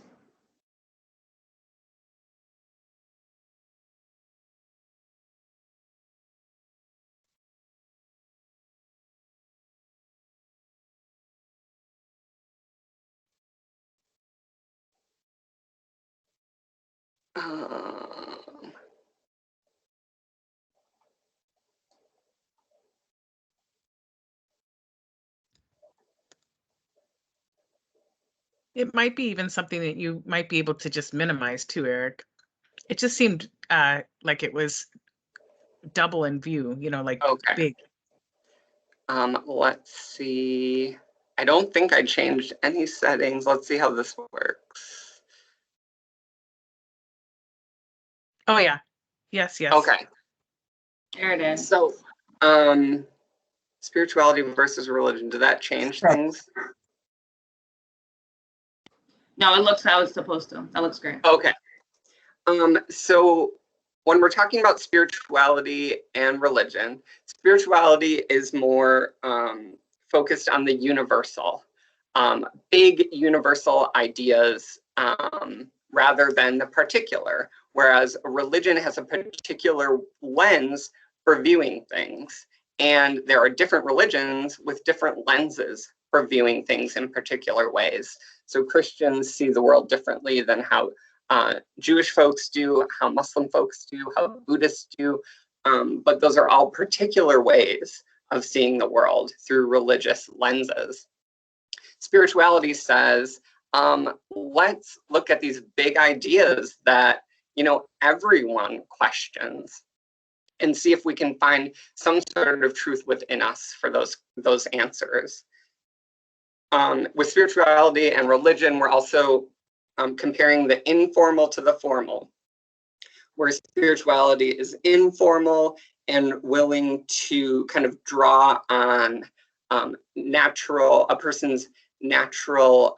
It might be even something that you might be able to just minimize too, Eric. It just seemed like it was double in view, like big. Let's see. I don't think I changed any settings. Let's see how this works. Oh yeah. Yes. Okay. There it is. So, spirituality versus religion, did that change things? No, it looks how it's supposed to. That looks great. Okay. So when we're talking about spirituality and religion, spirituality is more focused on the universal, big universal ideas rather than the particular, whereas religion has a particular lens for viewing things. And there are different religions with different lenses for viewing things in particular ways. So Christians see the world differently than how Jewish folks do, how Muslim folks do, how Buddhists do, but those are all particular ways of seeing the world through religious lenses. Spirituality says, let's look at these big ideas that, everyone questions and see if we can find some sort of truth within us for those answers. With spirituality and religion, we're also comparing the informal to the formal, where spirituality is informal and willing to kind of draw on a person's natural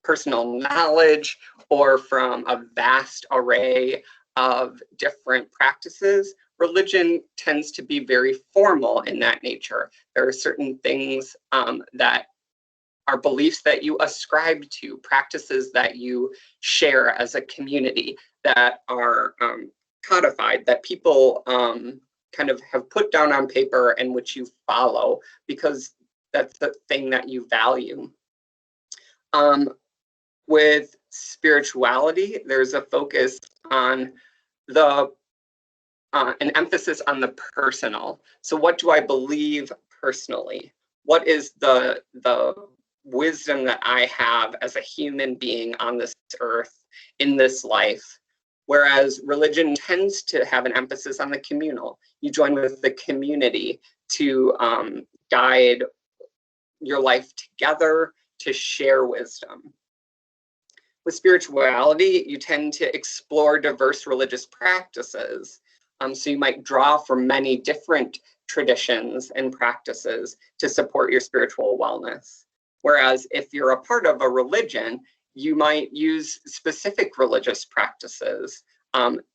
personal knowledge or from a vast array of different practices. Religion tends to be very formal in that nature. There are certain things that are beliefs that you ascribe to, practices that you share as a community that are codified, that people kind of have put down on paper and which you follow because that's the thing that you value. With spirituality, there's a focus on an emphasis on the personal. So what do I believe personally? What is the wisdom that I have as a human being on this earth, in this life? whereas religion tends to have an emphasis on the communal. You join with the community to guide your life together, to share wisdom. With spirituality, you tend to explore diverse religious practices. So you might draw from many different traditions and practices to support your spiritual wellness. Whereas if you're a part of a religion, you might use specific religious practices,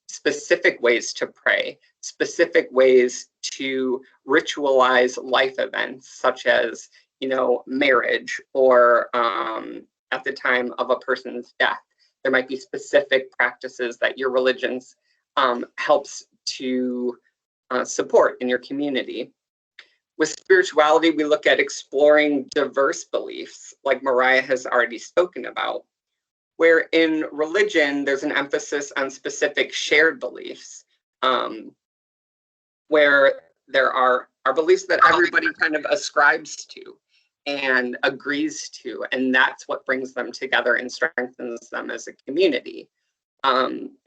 specific ways to pray, specific ways to ritualize life events, such as, you know, marriage, or at the time of a person's death. There might be specific practices that your religion helps to support in your community. With spirituality, we look at exploring diverse beliefs, like Mariah has already spoken about, where in religion, there's an emphasis on specific shared beliefs, where there are beliefs that everybody kind of ascribes to and agrees to, and that's what brings them together and strengthens them as a community.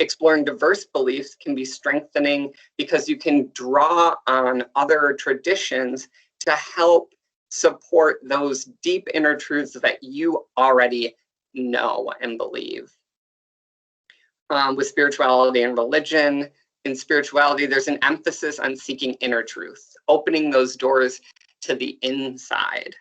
Exploring diverse beliefs can be strengthening because you can draw on other traditions to help support those deep inner truths that you already know and believe. With spirituality and religion, in spirituality, there's an emphasis on seeking inner truth, opening those doors to the inside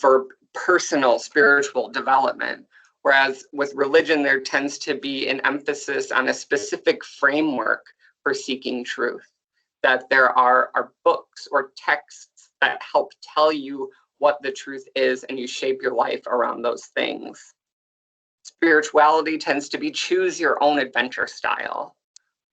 for personal spiritual development. Whereas with religion, there tends to be an emphasis on a specific framework for seeking truth, that there are books or texts that help tell you what the truth is, and you shape your life around those things. Spirituality tends to be choose your own adventure style,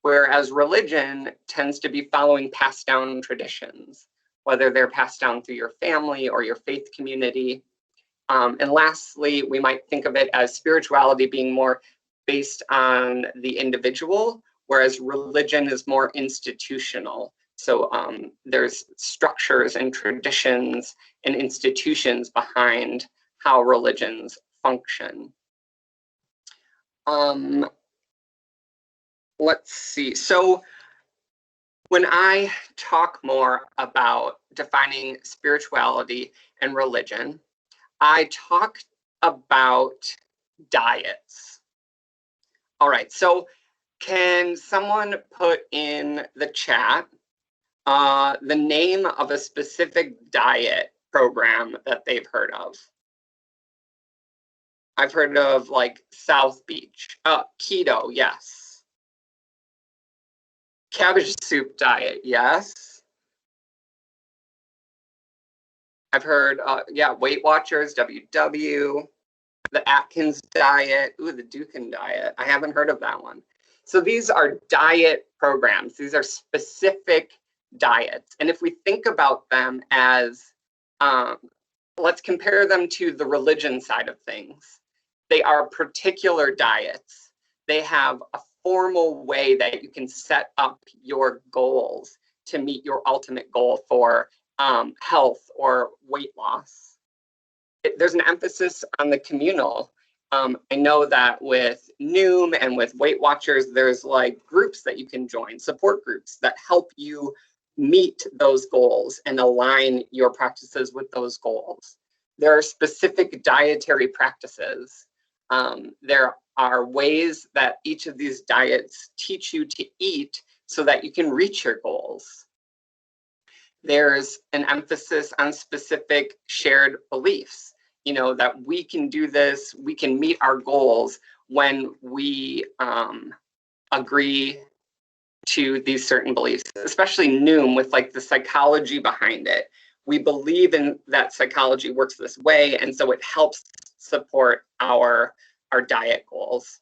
whereas religion tends to be following passed down traditions, whether they're passed down through your family or your faith community. And lastly, we might think of it as spirituality being more based on the individual, whereas religion is more institutional. So there's structures and traditions and institutions behind how religions function. Let's see. So when I talk more about defining spirituality and religion, I talk about diets. All right, so can someone put in the chat the name of a specific diet program that they've heard of? I've heard of like South Beach, keto, yes. Cabbage soup diet, yes. I've heard, yeah, Weight Watchers, WW, the Atkins diet, ooh, the Dukin diet. I haven't heard of that one. So these are diet programs. These are specific diets. And if we think about them as, let's compare them to the religion side of things. They are particular diets. They have a formal way that you can set up your goals to meet your ultimate goal for health or weight loss. There's an emphasis on the communal. I know that with Noom and with Weight Watchers, there's like groups that you can join, support groups that help you meet those goals and align your practices with those goals. There are specific dietary practices. There are ways that each of these diets teach you to eat so that you can reach your goals. There's an emphasis on specific shared beliefs, you know, that we can do this, we can meet our goals when we agree to these certain beliefs, especially Noom with like the psychology behind it. We believe in that psychology works this way, and so it helps support our diet goals.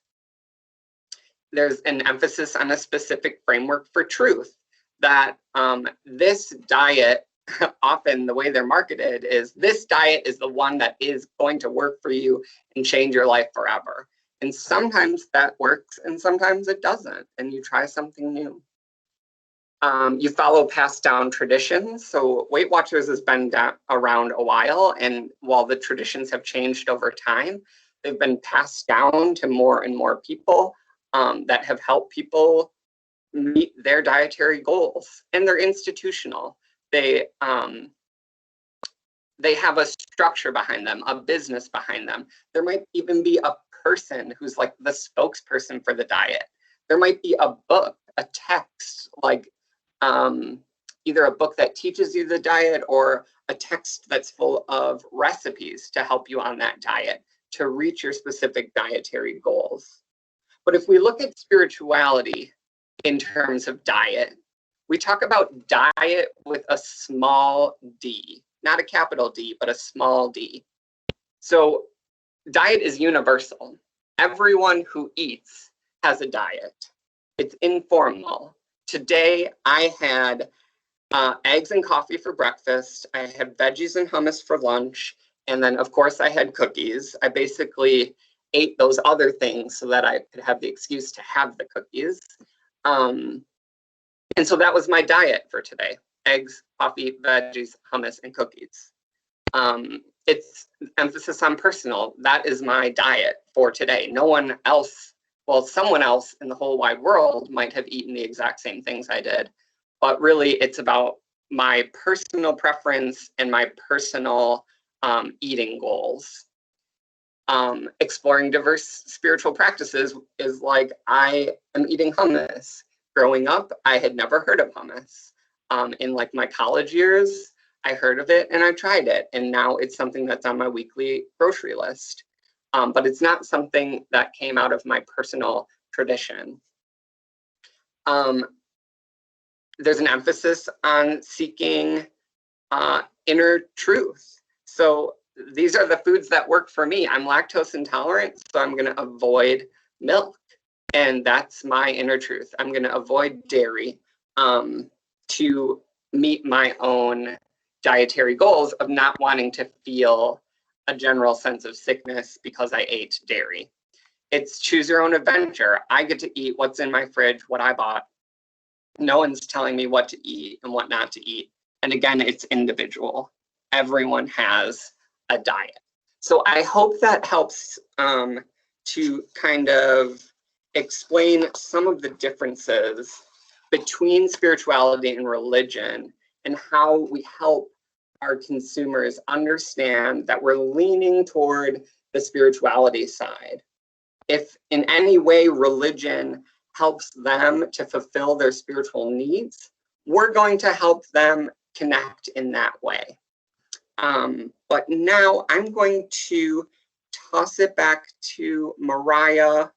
There's an emphasis on a specific framework for truth, that this diet, often the way they're marketed is this diet is the one that is going to work for you and change your life forever. And sometimes that works and sometimes it doesn't, and you try something new. You follow passed down traditions. So Weight Watchers has been around a while, and while the traditions have changed over time, they've been passed down to more and more people. that have helped people meet their dietary goals, and they're institutional. They have a structure behind them, a business behind them. There might even be a person who's like the spokesperson for the diet. There might be a book, a text, like either a book that teaches you the diet or a text that's full of recipes to help you on that diet to reach your specific dietary goals. But if we look at spirituality in terms of diet, we talk about diet with a small d, not a capital D, but a small d. So diet is universal. Everyone who eats has a diet. It's informal. Today I had eggs and coffee for breakfast. I had veggies and hummus for lunch. And then of course I had cookies. I basically ate those other things so that I could have the excuse to have the cookies. And so that was my diet for today: eggs, coffee, veggies, hummus, and cookies. It's emphasis on personal. That is my diet for today. No one else, well, someone else in the whole wide world might have eaten the exact same things I did, but really it's about my personal preference and my personal eating goals. Exploring diverse spiritual practices is like I am eating hummus. Growing up, I had never heard of hummus. In like my college years, I heard of it and I tried it, and now it's something that's on my weekly grocery list. But it's not something that came out of my personal tradition. There's an emphasis on seeking inner truth. So these are the foods that work for me. I'm lactose intolerant, so I'm going to avoid milk. And that's my inner truth. I'm going to avoid dairy to meet my own dietary goals of not wanting to feel a general sense of sickness because I ate dairy. It's choose your own adventure. I get to eat what's in my fridge, what I bought. No one's telling me what to eat and what not to eat. And again, it's individual. Everyone has a diet. So I hope that helps to kind of explain some of the differences between spirituality and religion and how we help our consumers understand that we're leaning toward the spirituality side. If in any way religion helps them to fulfill their spiritual needs, we're going to help them connect in that way. But now I'm going to toss it back to Mariah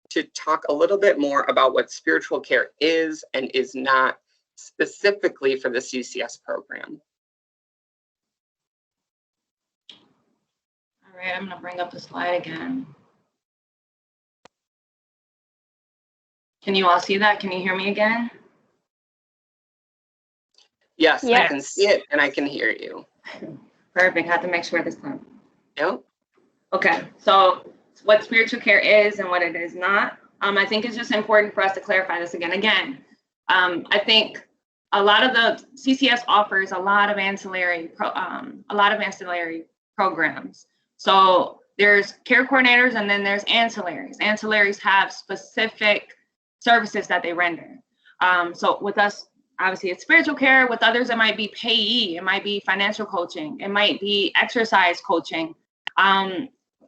to talk a little bit more about what spiritual care is and is not specifically for the CCS program. All right, I'm gonna bring up the slide again. Can you all see that? Can you hear me again? Yes, Yes. I can see it and I can hear you. Perfect, I have to make sure this time. Yep. Okay, so what spiritual care is and what it is not. I think it's just important for us to clarify this again. I think a lot of the CCS offers a lot of ancillary programs. So there's care coordinators and then there's ancillaries. Ancillaries have specific services that they render. So with us, obviously it's spiritual care. With others, it might be payee, it might be financial coaching, it might be exercise coaching,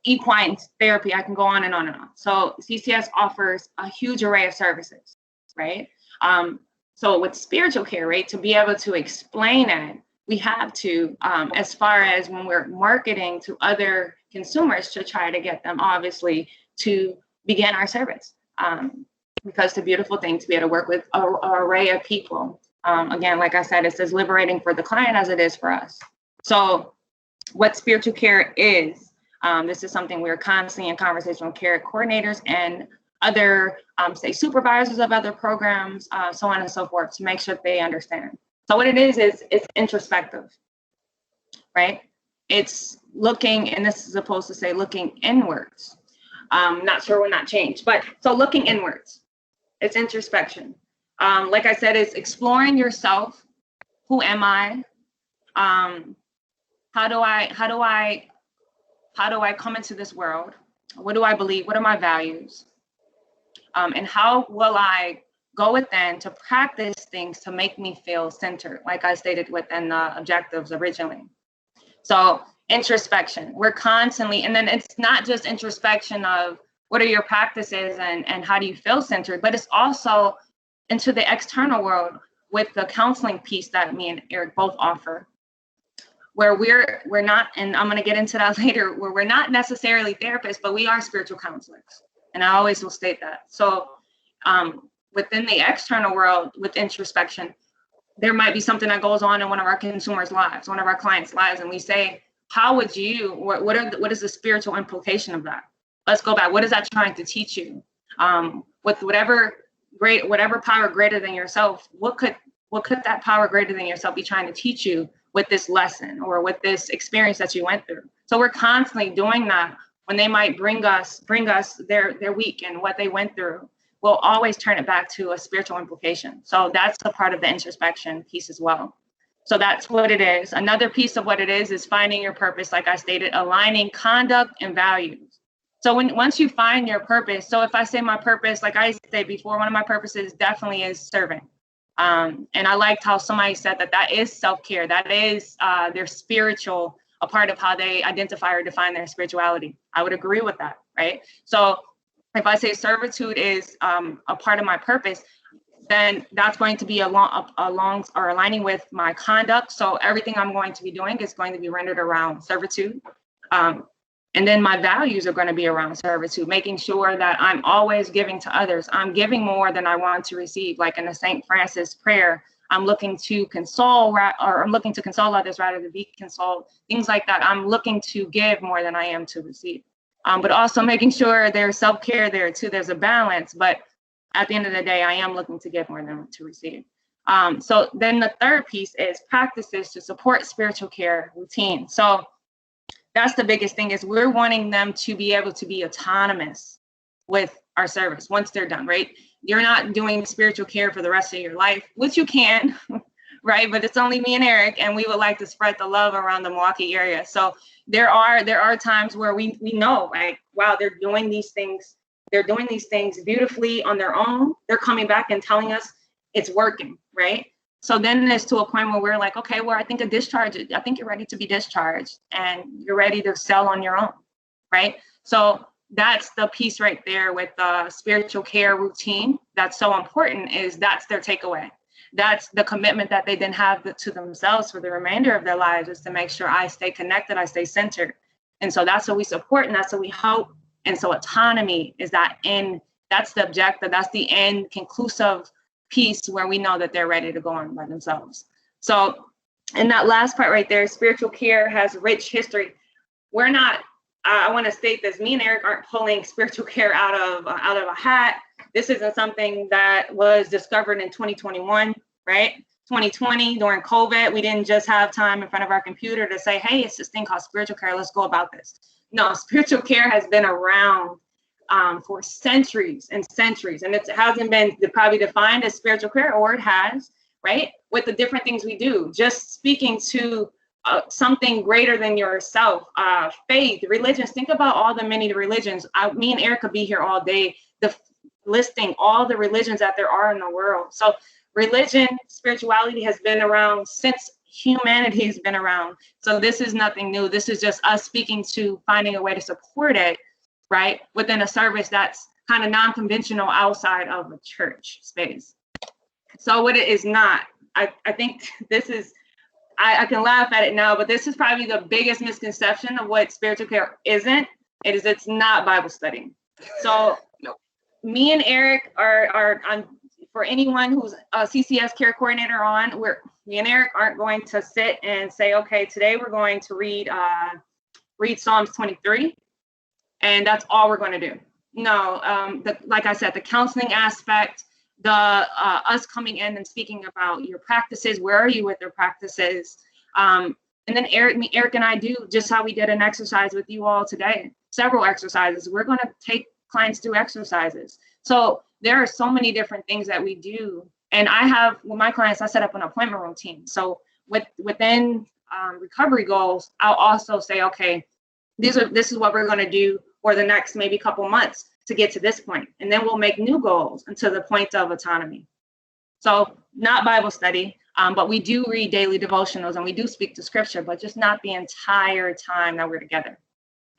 equine therapy. I can go on and on and on. So CCS offers a huge array of services, right? So with spiritual care, right, to be able to explain it, we have to, as far as when we're marketing to other consumers to try to get them, obviously, to begin our service. Because the beautiful thing to be able to work with an array of people. Again, like I said, it's as liberating for the client as it is for us. So what spiritual care is, this is something we're constantly in conversation with care coordinators and other, say, supervisors of other programs, so on and so forth, to make sure that they understand. So what it is it's introspective, right? It's looking, and this is supposed to say looking inwards. Not sure when that changed, but so looking inwards, it's introspection. Like I said, it's exploring yourself. Who am I? How do I come into this world? What do I believe? What are my values? And how will I go within to practice things to make me feel centered, like I stated within the objectives originally. So introspection, we're constantly, and then it's not just introspection of what are your practices and how do you feel centered, but it's also into the external world with the counseling piece that me and Eric both offer, where we're not, and I'm going to get into that later, where we're not necessarily therapists, but we are spiritual counselors. And I always will state that. So within the external world with introspection, there might be something that goes on in one of our consumers' lives, one of our clients' lives, and we say, how would you, what is the spiritual implication of that? Let's go back. What is that trying to teach you? With whatever power greater than yourself, what could that power greater than yourself be trying to teach you with this lesson or with this experience that you went through? So we're constantly doing that. When they might bring us their week and what they went through, we'll always turn it back to a spiritual implication. So that's a part of the introspection piece as well. So that's what it is. Another piece of what it is finding your purpose, like I stated, aligning conduct and values. So once you find your purpose, so if I say my purpose, like I said before, one of my purposes definitely is serving. And I liked how somebody said that is self-care. That is their spiritual, a part of how they identify or define their spirituality. I would agree with that, right? So if I say servitude is a part of my purpose, then that's going to be along or aligning with my conduct. So everything I'm going to be doing is going to be rendered around servitude. And then my values are going to be around servitude, making sure that I'm always giving to others. I'm giving more than I want to receive. Like in the St. Francis prayer, I'm looking to console, or I'm looking to console others rather than be consoled, things like that. I'm looking to give more than I am to receive. But also making sure there's self-care there too. There's a balance, but at the end of the day, I am looking to give more than to receive. So then the third piece is practices to support spiritual care routine. So that's the biggest thing, is we're wanting them to be able to be autonomous with our service once they're done, right? You're not doing spiritual care for the rest of your life, which you can, right? But it's only me and Eric, and we would like to spread the love around the Milwaukee area. So there are times where we know, like, wow, they're doing these things beautifully on their own. They're coming back and telling us it's working, right? So then it's to a point where we're like, okay, well, I think you're ready to be discharged and you're ready to sell on your own, right? So that's the piece right there with the spiritual care routine. That's so important, is that's their takeaway. That's the commitment that they then have to themselves for the remainder of their lives, is to make sure I stay connected, I stay centered. And so that's what we support, and that's what we hope. And so autonomy is that end, that's the objective, that's the end conclusive piece where we know that they're ready to go on by themselves. So in that last part right there, spiritual care has rich history. We're not, I want to state this, me and Eric aren't pulling spiritual care out of a hat. This isn't something that was discovered in 2021, right? 2020 during COVID, we didn't just have time in front of our computer to say, hey, it's this thing called spiritual care, let's go about this. No, spiritual care has been around for centuries and centuries, and it hasn't been probably defined as spiritual care, or it has, right? With the different things we do, just speaking to something greater than yourself, faith, religions. Think about all the many religions. Me and Eric could be here all day, listing all the religions that there are in the world. So religion, spirituality has been around since humanity has been around. So this is nothing new. This is just us speaking to finding a way to support it, right, within a service that's kind of non-conventional outside of a church space. So what it is not, I think this is, I can laugh at it now, but this is probably the biggest misconception of what spiritual care isn't. It's not Bible study. So me and Eric are for anyone who's a CCS care coordinator on, me and Eric aren't going to sit and say, okay, today we're going to read Psalms 23. And that's all we're going to do. No, like I said, the counseling aspect, the us coming in and speaking about your practices, where are you with your practices? And then Eric and I do just how we did an exercise with you all today, several exercises. We're going to take clients through exercises. So there are so many different things that we do. And with my clients, I set up an appointment routine. So within recovery goals, I'll also say, okay, this is what we're going to do for the next maybe couple months. to get to this point. And then we'll make new goals until the point of autonomy. So not Bible study, but we do read daily devotionals and we do speak to scripture, but just not the entire time that we're together.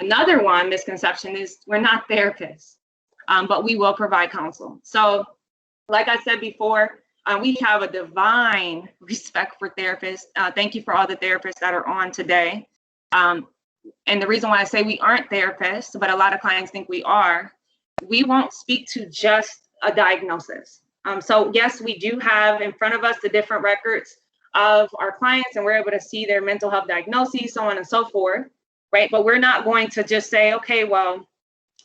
Another one misconception is we're not therapists, but we will provide counsel. So like I said before, we have a divine respect for therapists. Thank you for all the therapists that are on today. And the reason why I say we aren't therapists, but a lot of clients think we are, we won't speak to just a diagnosis. So yes, we do have in front of us the different records of our clients, and we're able to see their mental health diagnoses, so on and so forth, right? But we're not going to just say, okay, well,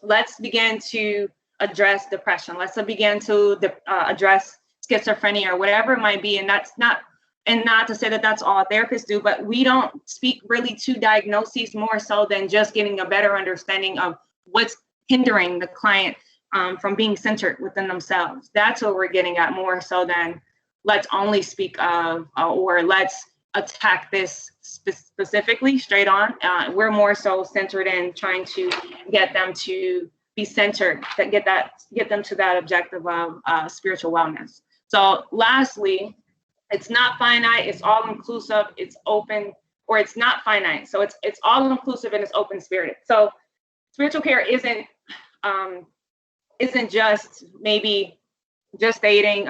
let's begin to address depression. Let's begin to address schizophrenia or whatever it might be. And not to say that that's all therapists do, but we don't speak really to diagnoses more so than just getting a better understanding of what's hindering the client from being centered within themselves. That's what we're getting at more so than let's only speak of or let's attack this specifically straight on. We're more so centered in trying to get them to be centered, get them to that objective of spiritual wellness. So lastly, it's not finite, it's all inclusive, it's open, or it's not finite. So it's all inclusive and it's open spirited. So spiritual care isn't just maybe just dating,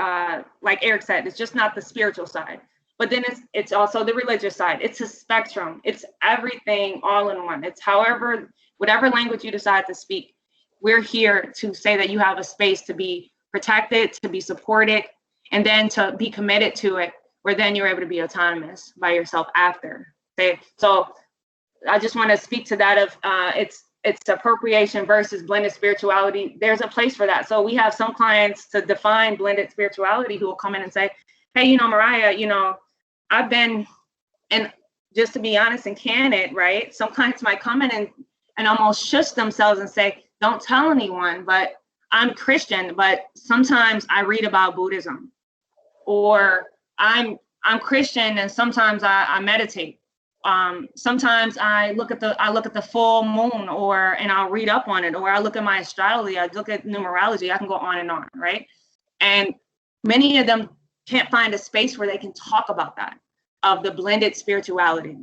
like Eric said, it's just not the spiritual side, but then it's also the religious side. It's a spectrum. It's everything all in one. It's whatever language you decide to speak, we're here to say that you have a space to be protected, to be supported, and then to be committed to it, where then you're able to be autonomous by yourself after. Okay, so I just want to speak to that of it's appropriation versus blended spirituality. There's a place for that. So we have some clients to define blended spirituality who will come in and say, hey, Mariah, I've been, and just to be honest and candid, right? Some clients might come in and almost shush themselves and say, don't tell anyone, but I'm Christian, but sometimes I read about Buddhism, or I'm Christian and sometimes I meditate. Sometimes I look at the full moon, and I'll read up on it, or I look at my astrology, I look at numerology, I can go on and on, right? And many of them can't find a space where they can talk about that, of the blended spirituality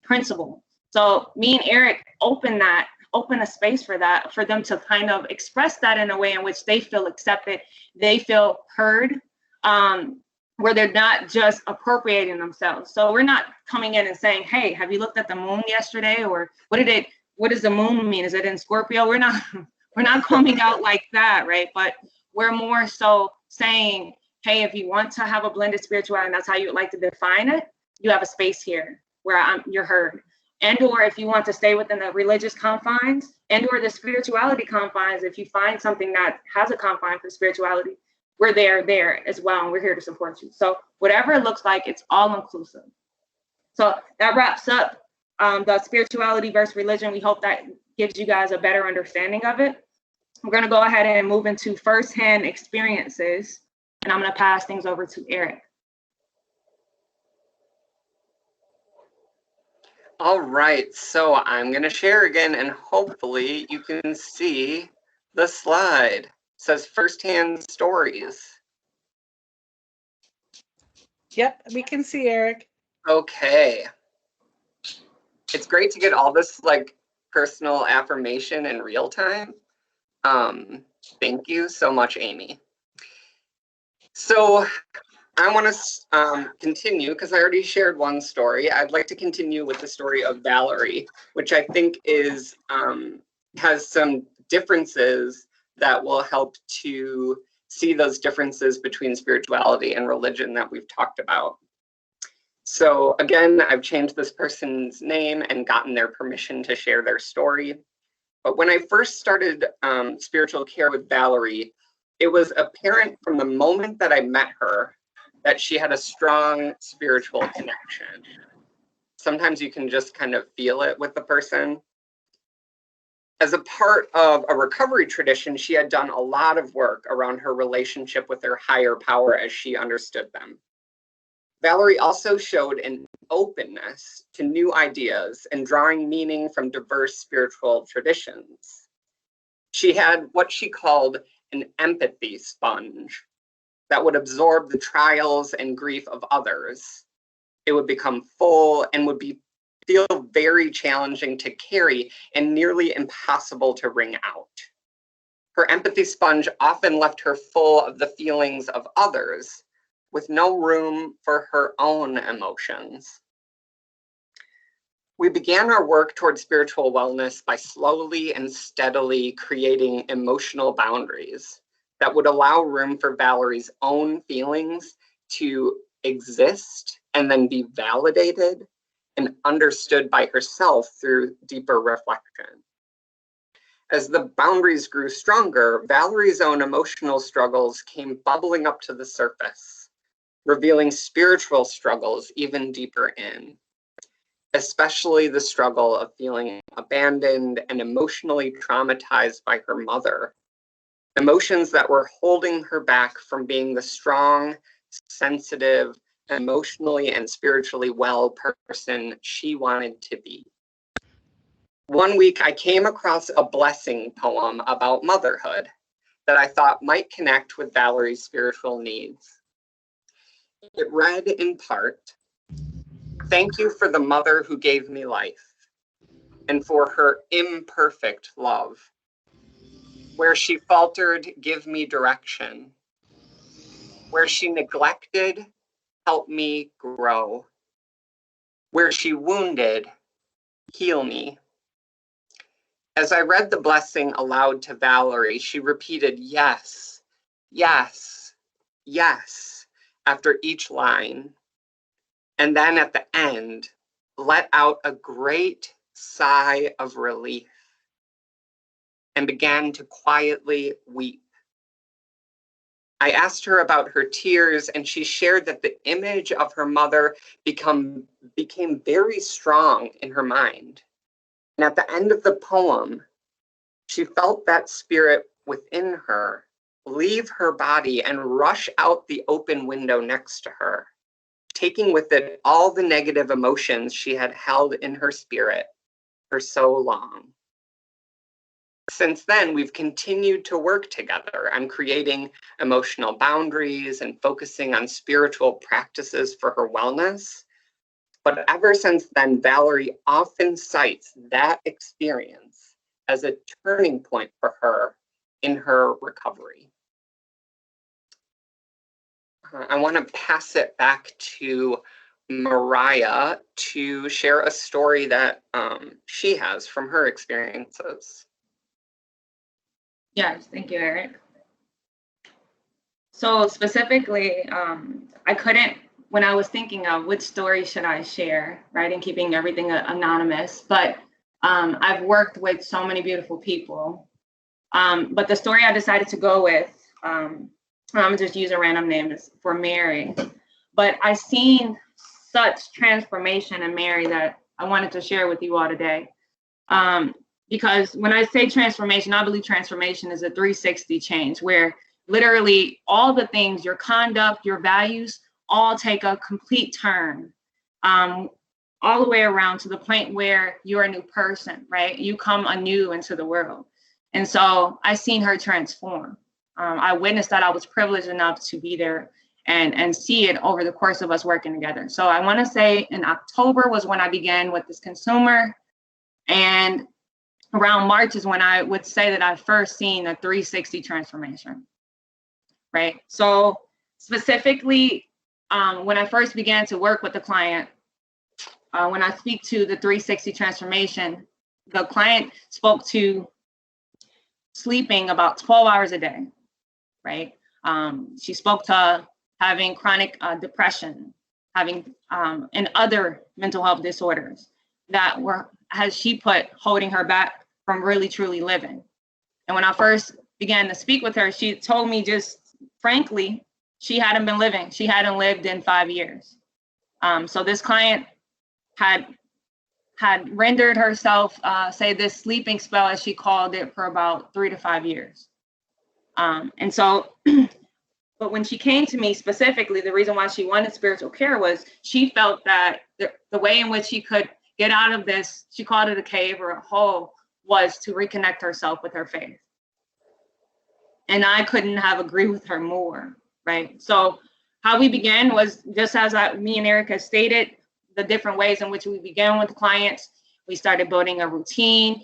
principle. So me and Eric open a space for that, for them to kind of express that in a way in which they feel accepted, they feel heard, where they're not just appropriating themselves. So we're not coming in and saying, hey, have you looked at the moon yesterday? Or what does the moon mean? Is it in Scorpio? We're not coming out like that, right? But we're more so saying, hey, if you want to have a blended spirituality, and that's how you would like to define it, you have a space here where you're heard. And or if you want to stay within the religious confines and or the spirituality confines, if you find something that has a confine for spirituality, we're there as well, and we're here to support you. So whatever it looks like, it's all inclusive. So that wraps up the spirituality versus religion. We hope that gives you guys a better understanding of it. We're going to go ahead and move into firsthand experiences, and I'm going to pass things over to Eric. All right, so I'm going to share again, and hopefully you can see the slide. It says firsthand stories. Yep, we can see Eric. Okay. It's great to get all this personal affirmation in real time. Thank you so much, Amy. So I want to continue, because I already shared one story. I'd like to continue with the story of Valerie, which I think is has some differences that will help to see those differences between spirituality and religion that we've talked about. So again, I've changed this person's name and gotten their permission to share their story. But when I first started spiritual care with Valerie, it was apparent from the moment that I met her that she had a strong spiritual connection. Sometimes you can just kind of feel it with the person. As a part of a recovery tradition, she had done a lot of work around her relationship with her higher power as she understood them. Valerie also showed an openness to new ideas and drawing meaning from diverse spiritual traditions. She had what she called an empathy sponge that would absorb the trials and grief of others. It would become full and would feel very challenging to carry and nearly impossible to wring out. Her empathy sponge often left her full of the feelings of others, with no room for her own emotions. We began our work toward spiritual wellness by slowly and steadily creating emotional boundaries that would allow room for Valerie's own feelings to exist and then be validated and understood by herself through deeper reflection. As the boundaries grew stronger, Valerie's own emotional struggles came bubbling up to the surface, revealing spiritual struggles even deeper in, especially the struggle of feeling abandoned and emotionally traumatized by her mother, emotions that were holding her back from being the strong, sensitive, emotionally and spiritually well person she wanted to be. One week, I came across a blessing poem about motherhood that I thought might connect with Valerie's spiritual needs. It read in part, "Thank you for the mother who gave me life and for her imperfect love. Where she faltered, give me direction. Where she neglected, help me grow. Where she wounded, heal me." As I read the blessing aloud to Valerie, she repeated yes, yes, yes after each line. And then at the end, let out a great sigh of relief and began to quietly weep. I asked her about her tears, and she shared that the image of her mother became very strong in her mind. And at the end of the poem, she felt that spirit within her leave her body and rush out the open window next to her, taking with it all the negative emotions she had held in her spirit for so long. Since then, we've continued to work together on creating emotional boundaries and focusing on spiritual practices for her wellness. But ever since then, Valerie often cites that experience as a turning point for her in her recovery. I want to pass it back to Mariah to share a story that she has from her experiences. Yes, thank you, Eric. So specifically, I couldn't, when I was thinking of which story should I share, right, and keeping everything anonymous, but I've worked with so many beautiful people. But the story I decided to go with, I'm gonna just use a random name, is for Mary. But I seen such transformation in Mary that I wanted to share with you all today. Because when I say transformation, I believe transformation is a 360 change where literally all the things, your conduct, your values, all take a complete turn, all the way around to the point where you're a new person, right? You come anew into the world. And so I seen her transform. I witnessed that. I was privileged enough to be there and see it over the course of us working together. So I want to say in October was when I began with this consumer, and around March is when I would say that I first seen a 360 transformation, right? So specifically, when I first began to work with the client, when I speak to the 360 transformation, the client spoke to sleeping about 12 hours a day, right? She spoke to having chronic depression, having and other mental health disorders that were, as she put, holding her back from really truly living. And when I first began to speak with her, she told me just frankly, she hadn't been living. She hadn't lived in 5 years. So this client had rendered herself, say this sleeping spell, as she called it, for about 3 to 5 years. And so, but when she came to me specifically, the reason why she wanted spiritual care was she felt that the way in which she could get out of this, she called it a cave or a hole, was to reconnect herself with her faith. And I couldn't have agreed with her more, right? So how we began was just as me and Erica stated, the different ways in which we began with clients. We started building a routine.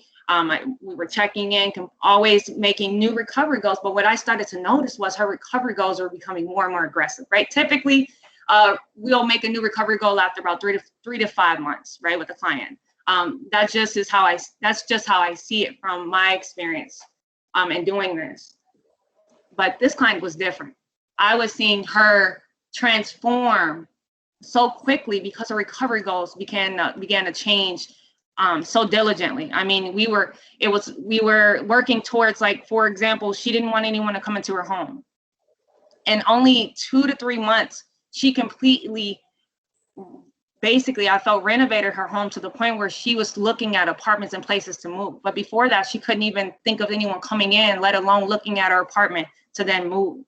We were checking in, always making new recovery goals. But what I started to notice was her recovery goals were becoming more and more aggressive, right? Typically, we'll make a new recovery goal after about 3 to 5 months, right, with the client. That's just how I see it from my experience in doing this. But this client was different. I was seeing her transform so quickly because her recovery goals began to change so diligently. I mean, we were working towards, like, for example, she didn't want anyone to come into her home. And only 2 to 3 months, she completely, basically, I felt, renovated her home to the point where she was looking at apartments and places to move. But before that, she couldn't even think of anyone coming in, let alone looking at her apartment to then move.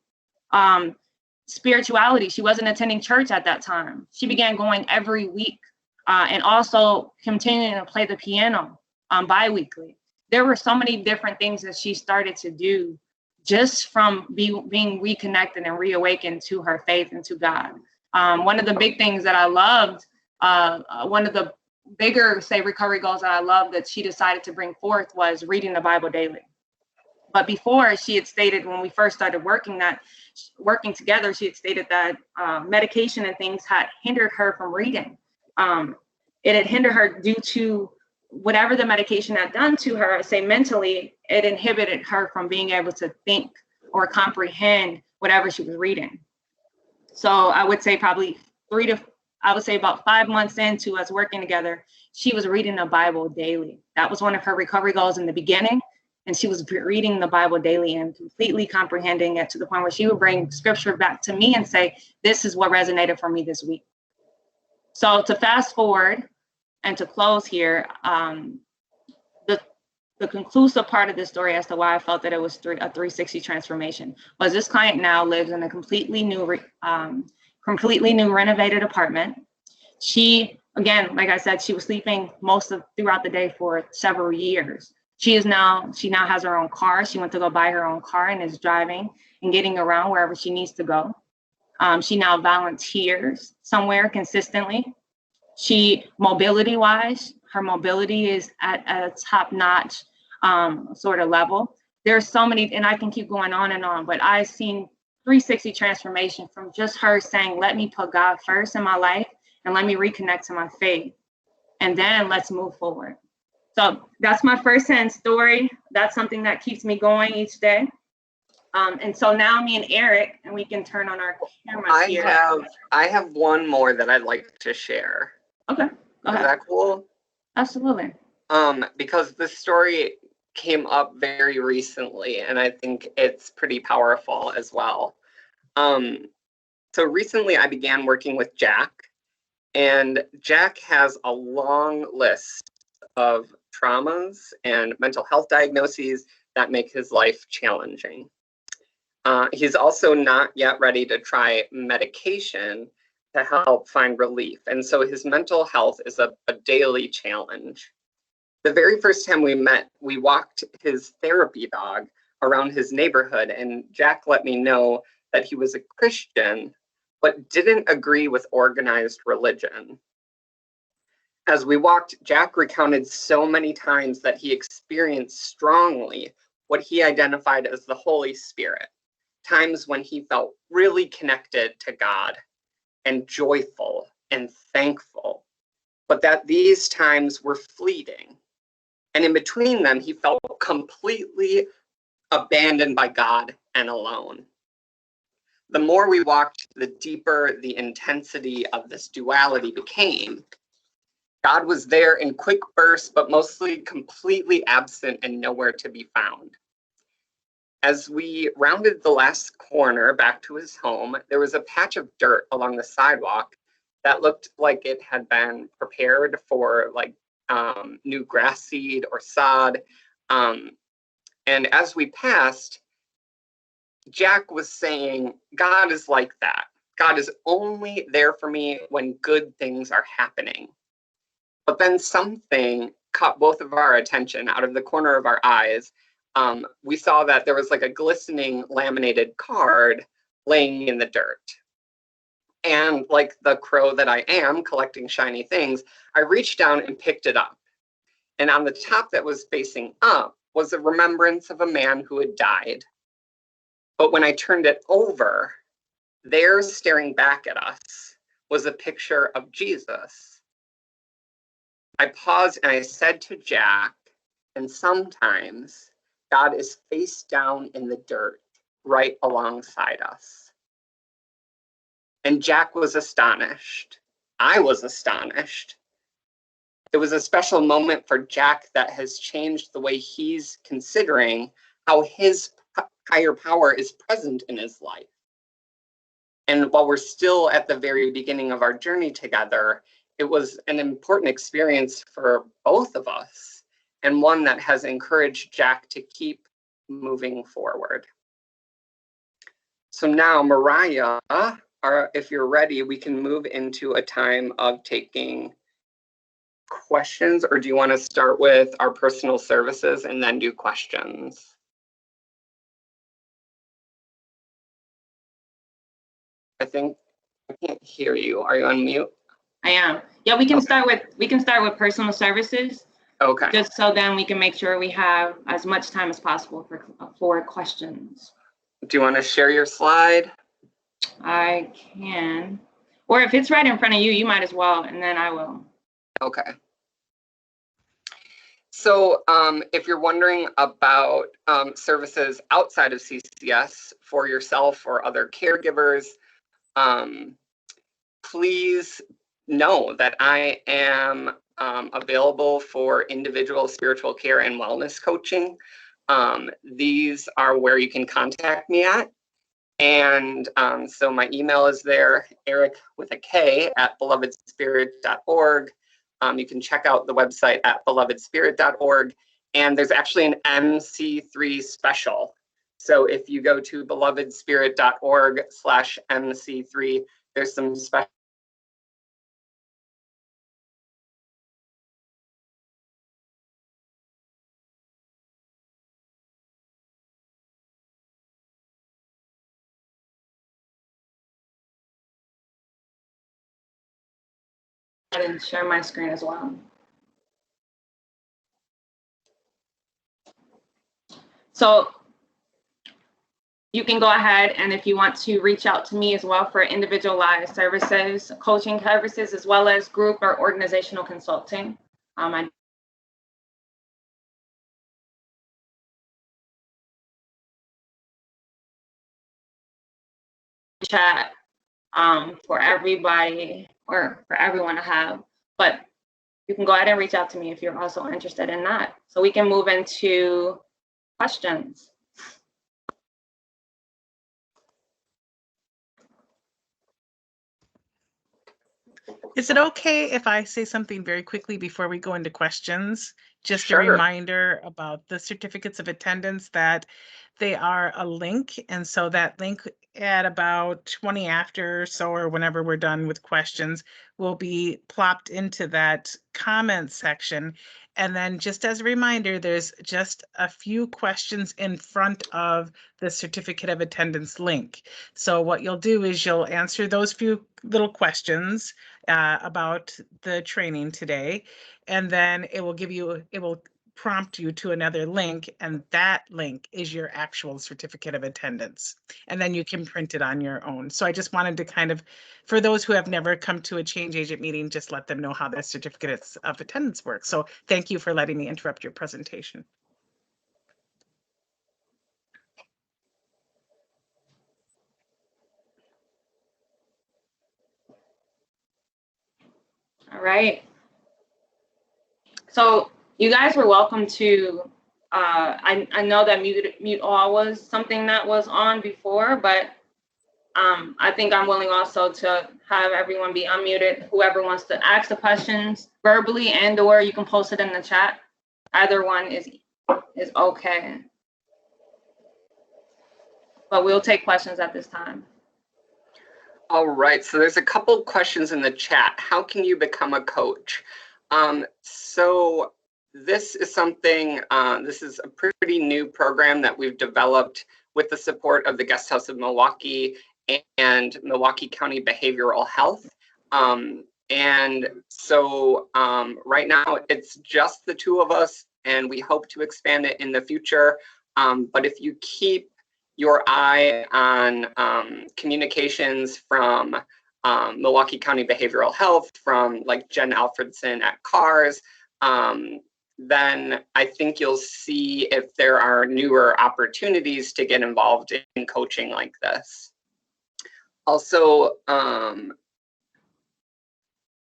Spirituality, she wasn't attending church at that time. She began going every week and also continuing to play the piano bi-weekly. There were so many different things that she started to do just from being reconnected and reawakened to her faith and to God. One of the big things that I loved, one of the bigger, say, recovery goals that I loved that she decided to bring forth was reading the Bible daily. But before, she had stated, when we first started working together, she had stated that medication and things had hindered her from reading. It had hindered her due to whatever the medication had done to her, say mentally, it inhibited her from being able to think or comprehend whatever she was reading. So I would say probably about 5 months into us working together, she was reading the Bible daily. That was one of her recovery goals in the beginning. And she was reading the Bible daily and completely comprehending it to the point where she would bring scripture back to me and say, this is what resonated for me this week. So to fast forward and to close here, the conclusive part of this story as to why I felt that it was a 360 transformation was this client now lives in a completely new renovated apartment. She, again, like I said, she was sleeping throughout the day for several years. She now has her own car. She went to go buy her own car and is driving and getting around wherever she needs to go. She now volunteers somewhere consistently. Mobility-wise, her mobility is at a top-notch sort of level. There's so many, and I can keep going on and on, but I've seen 360 transformation from just her saying, let me put God first in my life and let me reconnect to my faith. And then let's move forward. So that's my firsthand story. That's something that keeps me going each day. And so now me and Eric, and we can turn on our cameras here. I have one more that I'd like to share. Okay, go ahead. Is that cool? Absolutely. Because this story came up very recently, and I think it's pretty powerful as well. So recently I began working with Jack, and Jack has a long list of traumas and mental health diagnoses that make his life challenging. He's also not yet ready to try medication to help find relief. And so his mental health is a daily challenge. The very first time we met, we walked his therapy dog around his neighborhood, and Jack let me know that he was a Christian, but didn't agree with organized religion. As we walked, Jack recounted so many times that he experienced strongly what he identified as the Holy Spirit, times when he felt really connected to God and joyful and thankful, but that these times were fleeting. And in between them, he felt completely abandoned by God and alone. The more we walked, the deeper the intensity of this duality became. God was there in quick bursts, but mostly completely absent and nowhere to be found. As we rounded the last corner back to his home, there was a patch of dirt along the sidewalk that looked like it had been prepared for new grass seed or sod. And as we passed, Jack was saying, God is like that. God is only there for me when good things are happening. But then something caught both of our attention out of the corner of our eyes. we saw that there was like a glistening laminated card laying in the dirt. And like the crow that I am, collecting shiny things, I reached down and picked it up. And on the top that was facing up was a remembrance of a man who had died. But when I turned it over, there staring back at us was a picture of Jesus. I paused and I said to Jack, and sometimes God is face down in the dirt right alongside us. And Jack was astonished. I was astonished. It was a special moment for Jack that has changed the way he's considering how his higher power is present in his life. And while we're still at the very beginning of our journey together, it was an important experience for both of us, and one that has encouraged Jack to keep moving forward. So now, Mariah, if you're ready, we can move into a time of taking questions, or do you want to start with our personal services and then do questions? I think I can't hear you. Are you on mute? I am. Yeah, we can Okay. start with personal services, Okay. just so then we can make sure we have as much time as possible for questions. Do you want to share your slide? I can, or if it's right in front of you, you might as well, and then I will. Okay. So if you're wondering about services outside of CCS for yourself or other caregivers, please know that I am available for individual spiritual care and wellness coaching. These are where you can contact me at. And so my email is there, Eric with a K at belovedspirit.org. You can check out the website at belovedspirit.org. And there's actually an MC3 special. So if you go to belovedspirit.org/MC3, there's some special. And share my screen as well. So you can go ahead, and if you want to reach out to me as well for individualized services, coaching services, as well as group or organizational consulting. I chat for everybody, or for everyone to have, but you can go ahead and reach out to me if you're also interested in that. So we can move into questions. Is it okay if I say something very quickly before we go into questions? Just Sure. a reminder about the certificates of attendance, that they are a link. And so that link at about 20 after so, or whenever we're done with questions, will be plopped into that comment section. And then just as a reminder, there's just a few questions in front of the certificate of attendance link. So what you'll do is you'll answer those few little questions about the training today, and then it will prompt you to another link, and that link is your actual certificate of attendance, and then you can print it on your own. So I just wanted to kind of, for those who have never come to a change agent meeting, just let them know how the certificates of attendance work. So thank you for letting me interrupt your presentation. All right. So you guys were welcome to, I know that mute all was something that was on before, but I think I'm willing also to have everyone be unmuted. Whoever wants to ask the questions verbally, and or you can post it in the chat. Either one is okay. But we'll take questions at this time. All right, so there's a couple questions in the chat. How can you become a coach? So this is something, this is a pretty new program that we've developed with the support of the Guest House of Milwaukee and Milwaukee County Behavioral Health. And so right now it's just the two of us, and we hope to expand it in the future. But if you keep your eye on communications from Milwaukee County Behavioral Health, from like Jen Alfredson at CARS, then I think you'll see if there are newer opportunities to get involved in coaching like this. Also,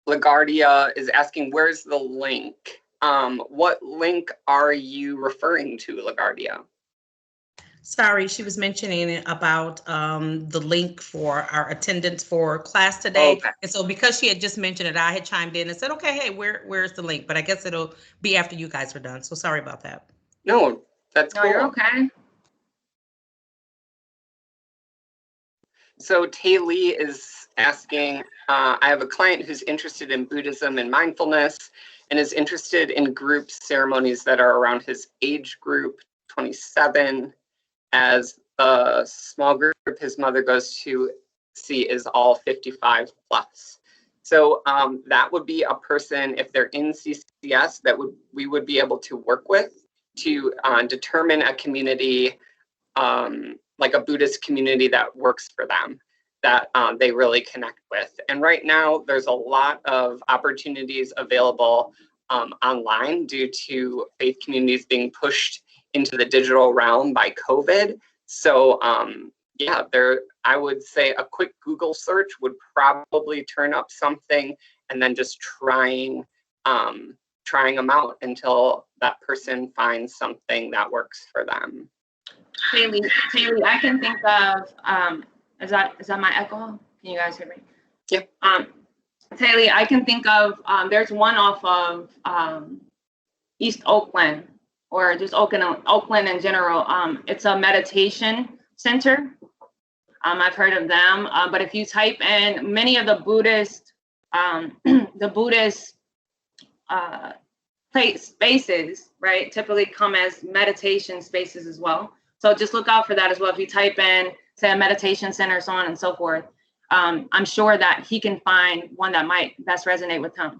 LaGuardia is asking, where's the link? What link are you referring to, LaGuardia? Sorry, she was mentioning about the link for our attendance for class today. Okay. And so because she had just mentioned it, I had chimed in and said, okay, hey, where's the link? But I guess it'll be after you guys are done. So sorry about that. No, that's cool. No, you're okay. So Tay Lee is asking, I have a client who's interested in Buddhism and mindfulness and is interested in group ceremonies that are around his age group, 27, as the small group his mother goes to see is all 55 plus. So that would be a person, if they're in CCS, that we would be able to work with to determine a community, like a Buddhist community that works for them, that they really connect with. And right now, there's a lot of opportunities available online due to faith communities being pushed into the digital realm by COVID. So yeah, I would say a quick Google search would probably turn up something, and then just trying them out until that person finds something that works for them. Haley, I can think of, is that my echo? Can you guys hear me? Yeah. Haley, I can think of, there's one off of East Oakland, or just Oakland in general. It's a meditation center. I've heard of them, but if you type in many of the Buddhist, spaces, right, typically come as meditation spaces as well. So just look out for that as well. If you type in, say, a meditation center, so on and so forth, I'm sure that he can find one that might best resonate with him.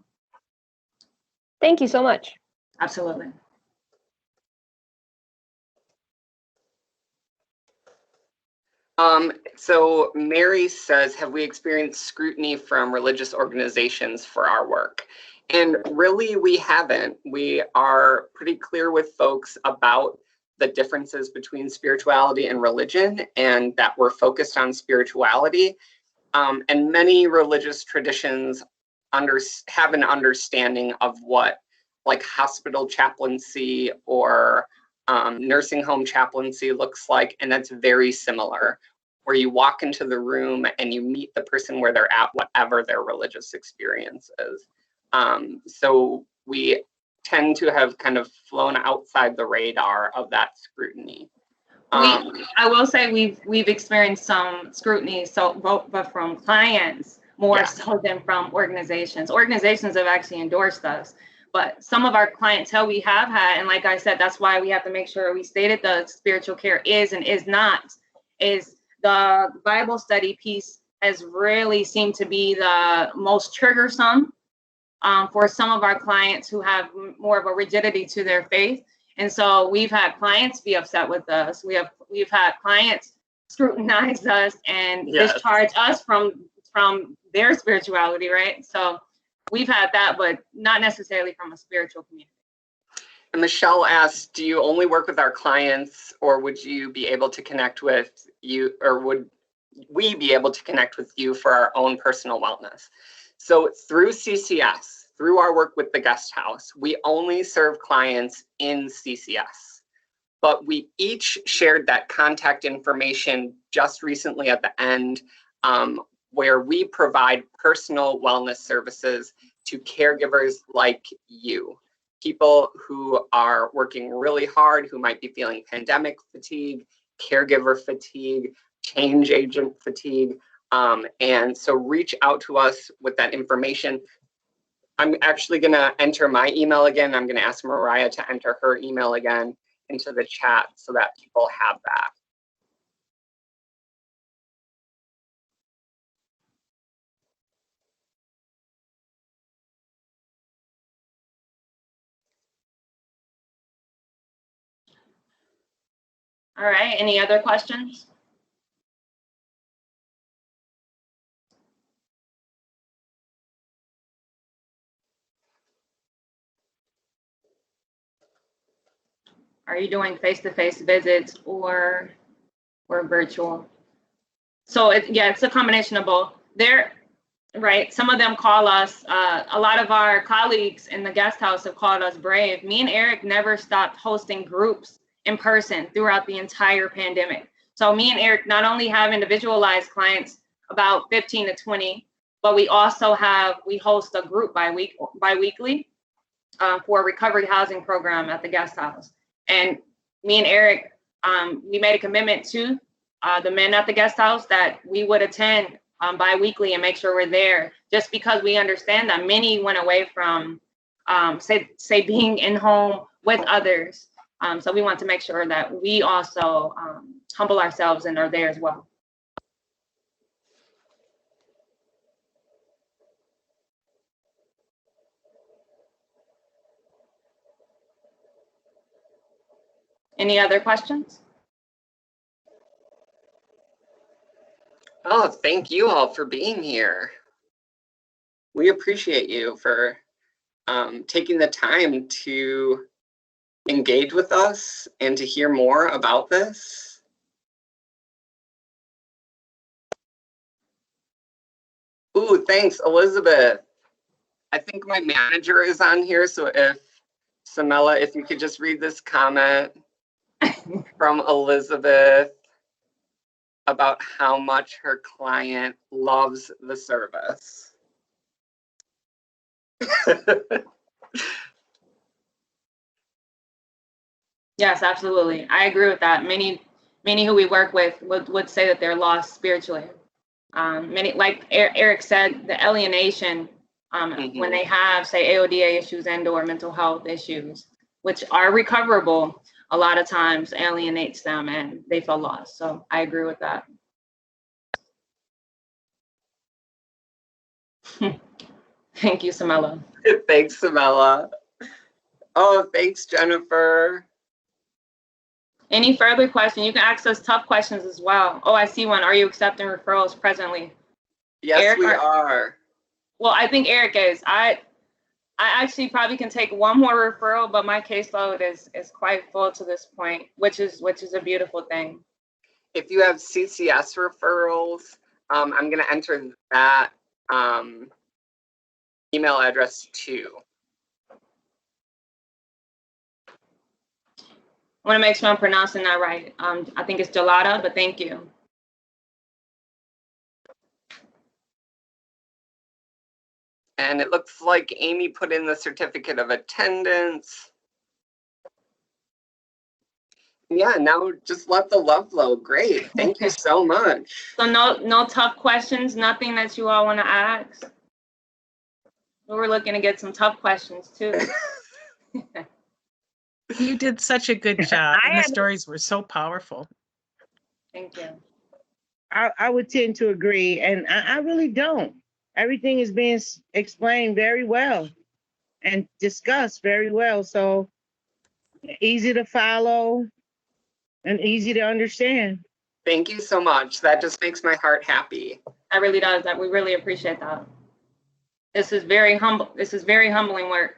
Thank you so much. Absolutely. So Mary says, have we experienced scrutiny from religious organizations for our work? And really, we haven't. We are pretty clear with folks about the differences between spirituality and religion, and that we're focused on spirituality. And many religious traditions have an understanding of what like hospital chaplaincy or nursing home chaplaincy looks like, and that's very similar, where you walk into the room and you meet the person where they're at, whatever their religious experience is. So we tend to have kind of flown outside the radar of that scrutiny. I will say we've experienced some scrutiny, but from clients more so than from organizations. Organizations have actually endorsed us, but some of our clientele we have had, and like I said, that's why we have to make sure we stated the spiritual care is and is not, is the Bible study piece has really seemed to be the most triggersome for some of our clients who have more of a rigidity to their faith. And so we've had clients be upset with us. We've had clients scrutinize us and discharge us from their spirituality, right? So we've had that, but not necessarily from a spiritual community. And Michelle asked, do you only work with our clients, or would you be able to connect with you, or would we be able to connect with you for our own personal wellness? So through CCS, through our work with the guest house, we only serve clients in CCS, but we each shared that contact information just recently at the end, where we provide personal wellness services to caregivers like you, people who are working really hard, who might be feeling pandemic fatigue, caregiver fatigue, change agent fatigue. And so reach out to us with that information. I'm actually going to enter my email again. I'm going to ask Mariah to enter her email again into the chat so that people have that. All right, any other questions? Are you doing face-to-face visits or virtual? So it's a combination of both. Right, some of them call us, a lot of our colleagues in the guest house have called us brave. Me and Eric never stopped hosting groups in person throughout the entire pandemic. So me and Eric not only have individualized clients, about 15 to 20, but we also host a group bi-weekly for a recovery housing program at the guest house. And me and Eric, we made a commitment to the men at the guest house that we would attend bi-weekly and make sure we're there, just because we understand that many went away from say being in home with others. So we want to make sure that we also humble ourselves and are there as well. Any other questions? Oh, thank you all for being here. We appreciate you for taking the time to engage with us and to hear more about this. Ooh, thanks, Elizabeth. I think my manager is on here, so if Samela, if you could just read this comment from Elizabeth about how much her client loves the service. Yes, absolutely. I agree with that. Many who we work with would say that they're lost spiritually. Many, like Eric said, the alienation when they have, say, AODA issues and/or mental health issues, which are recoverable, a lot of times alienates them and they feel lost. So I agree with that. Thank you, Samela. Thanks, Samela. Oh, thanks, Jennifer. Any further questions? You can ask us tough questions as well. Oh, I see one. Are you accepting referrals presently? Yes, Eric, we are. Well, I think Eric is. I actually probably can take one more referral, but my caseload is quite full to this point, which is a beautiful thing. If you have CCS referrals, I'm going to enter that email address too. I want to make sure I'm pronouncing that right. I think it's Gelada, but thank you. And it looks like Amy put in the certificate of attendance. Yeah, now just let the love flow. Great. Thank you so much. So no tough questions, nothing that you all want to ask? We're looking to get some tough questions too. You did such a good job. And the stories were so powerful. Thank you. I would tend to agree, and I really don't. Everything is being explained very well and discussed very well. So easy to follow and easy to understand. Thank you so much. That just makes my heart happy. That really does. That we really appreciate that. This is very humbling work.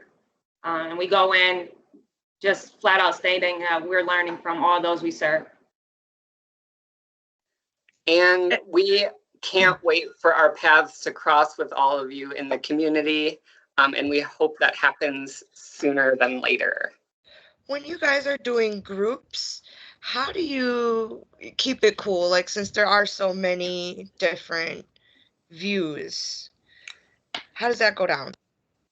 And we go in just flat out stating that we're learning from all those we serve. And we can't wait for our paths to cross with all of you in the community. And we hope that happens sooner than later. When you guys are doing groups, how do you keep it cool? Like, since there are so many different views, how does that go down?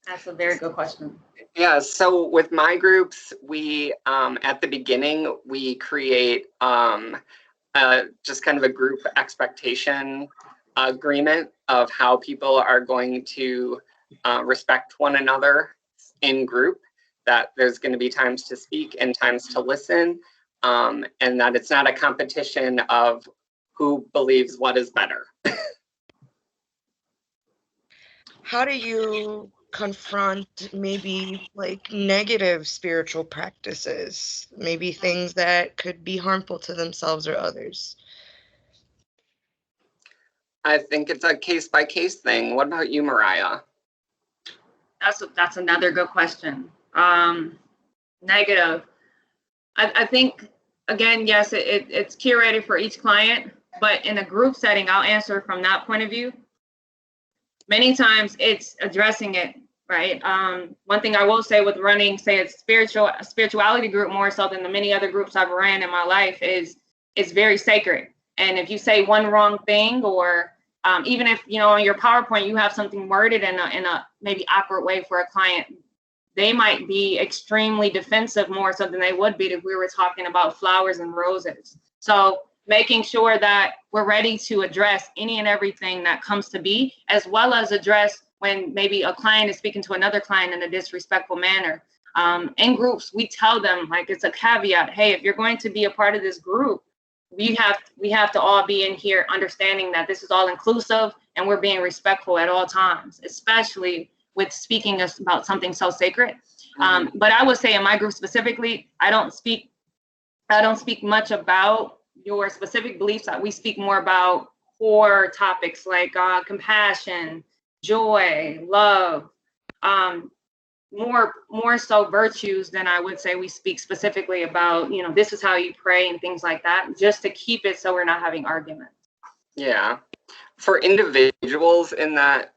That's a very good question. Yeah, so with my groups, we, at the beginning, we create just kind of a group expectation agreement of how people are going to respect one another in group, that there's going to be times to speak and times to listen, and that it's not a competition of who believes what is better. How do you confront maybe like negative spiritual practices, maybe things that could be harmful to themselves or others? I think it's a case-by-case thing. What about you, Mariah? That's another good question. Negative. I think, again, yes, it's curated for each client, but in a group setting, I'll answer from that point of view. Many times it's addressing it, right? One thing I will say with running, say it's a spirituality group more so than the many other groups I've ran in my life, is it's very sacred. And if you say one wrong thing, or even if, you know, on your PowerPoint, you have something worded in a maybe awkward way for a client, they might be extremely defensive more so than they would be if we were talking about flowers and roses. So making sure that we're ready to address any and everything that comes to be, as well as address when maybe a client is speaking to another client in a disrespectful manner. In groups, we tell them, like, it's a caveat. Hey, if you're going to be a part of this group, we have to all be in here understanding that this is all inclusive and we're being respectful at all times, especially with speaking about something so sacred. But I would say in my group specifically, I don't speak much about your specific beliefs. We speak more about core topics like compassion, joy, love, more so virtues than I would say we speak specifically about, you know, this is how you pray and things like that, just to keep it so we're not having arguments. Yeah. For individuals in that,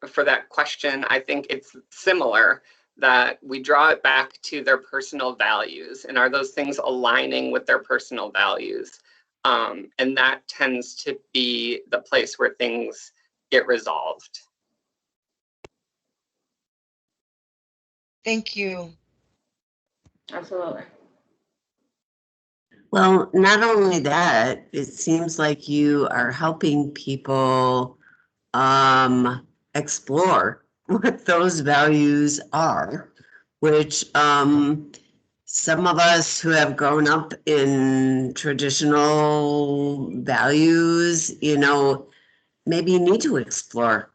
for that question, I think it's similar, that we draw it back to their personal values, and are those things aligning with their personal values? And that tends to be the place where things get resolved. Thank you. Absolutely. Well, not only that, it seems like you are helping people explore what those values are, which some of us who have grown up in traditional values, you know, maybe need to explore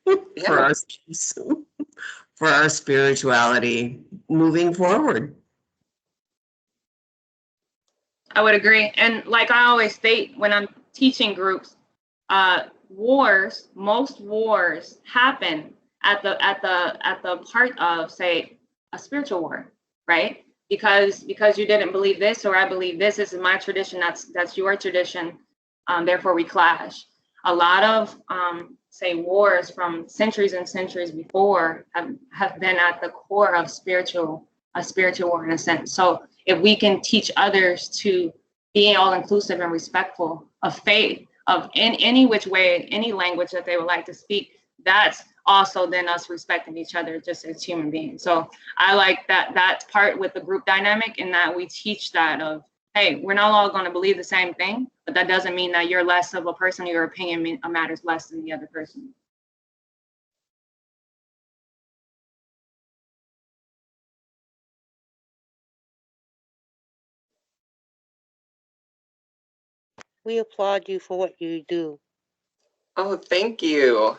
for our for our spirituality moving forward. I would agree. And like I always state when I'm teaching groups, most wars happen at the part of, say, a spiritual war, right? Because you didn't believe this, or I believe this is my tradition, that's your tradition, therefore we clash. A lot of say wars from centuries and centuries before have been at the core of a spiritual war in a sense. So if we can teach others to be all inclusive and respectful of faith, of in any which way, any language that they would like to speak, that's also then us respecting each other just as human beings. So I like that part with the group dynamic, in that we teach that of, hey, we're not all going to believe the same thing, but that doesn't mean that you're less of a person, your opinion matters less than the other person. We applaud you for what you do. Oh, thank you.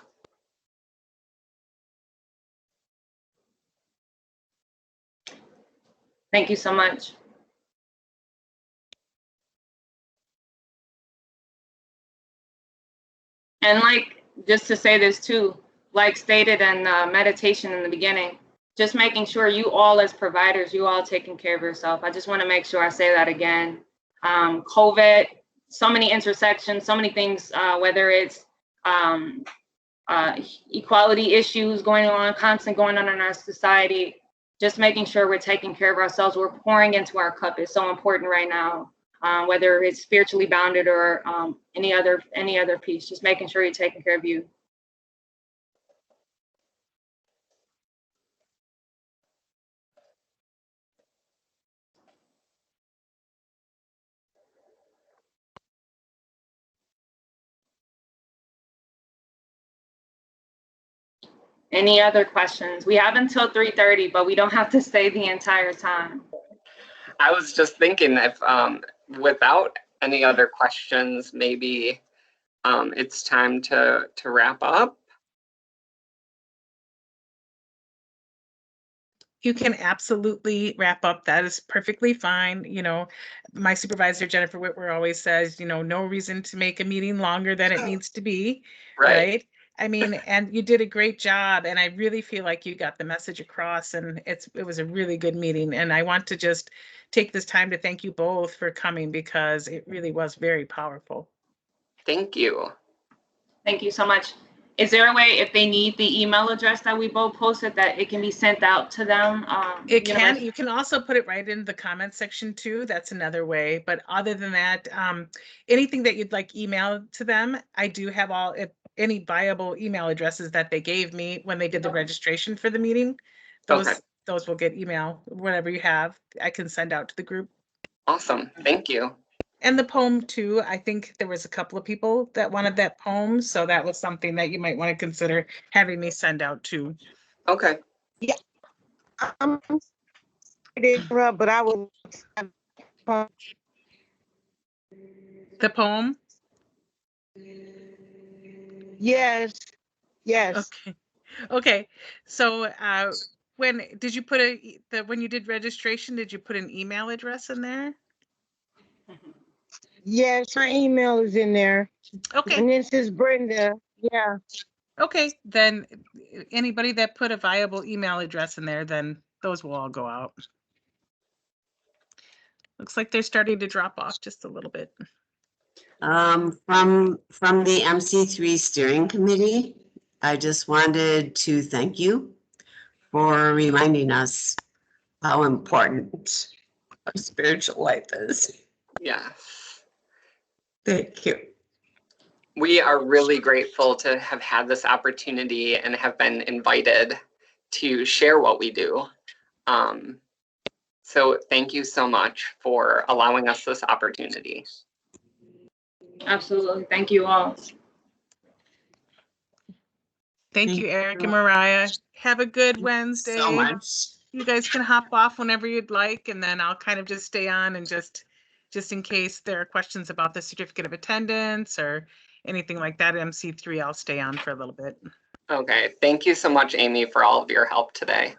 Thank you so much. And like, just to say this too, like stated in meditation in the beginning, just making sure you all as providers, you all taking care of yourself. I just want to make sure I say that again. COVID, so many intersections, so many things, whether it's equality issues going on in our society, just making sure we're taking care of ourselves, we're pouring into our cup is so important right now. Whether it's spiritually bounded or any other piece, just making sure you're taking care of you. Any other questions? We have until 3:30, but we don't have to stay the entire time. I was just thinking if, without any other questions, maybe it's time to wrap up. You can absolutely wrap up. That is perfectly fine. You know, my supervisor, Jennifer Whitwer, always says, you know, no reason to make a meeting longer than it needs to be. Right. I mean, and you did a great job. And I really feel like you got the message across, and it was a really good meeting. And I want to just take this time to thank you both for coming, because it really was very powerful. Thank you. Thank you so much. Is there a way, if they need the email address that we both posted, that it can be sent out to them? It can. You can also put it right in the comment section too. That's another way. But other than that, anything that you'd like emailed to them, I do have any viable email addresses that they gave me when they did the registration for the meeting. Those will get email. Whatever you have, I can send out to the group. Awesome. Thank you. And the poem too. I think there was a couple of people that wanted that poem, so that was something that you might want to consider having me send out too. Okay. Yeah. I'm sorry to interrupt, but I will. The poem? Yes. Yes. Okay. So when did you put when you did registration, did you put an email address in there? Yes, my email is in there. Okay. And this is Brenda. Yeah. Okay, then anybody that put a viable email address in there, then those will all go out. Looks like they're starting to drop off just a little bit. From the MC3 steering committee, I just wanted to thank you for reminding us how important our spiritual life is. Yes. Thank you. We are really grateful to have had this opportunity and have been invited to share what we do. So thank you so much for allowing us this opportunity. Absolutely. Thank you all. Thank you, Eric and Mariah. Have a good Wednesday. So much. You guys can hop off whenever you'd like, and then I'll kind of just stay on and just in case there are questions about the certificate of attendance or anything like that, MC3, I'll stay on for a little bit. Okay. Thank you so much, Amy, for all of your help today.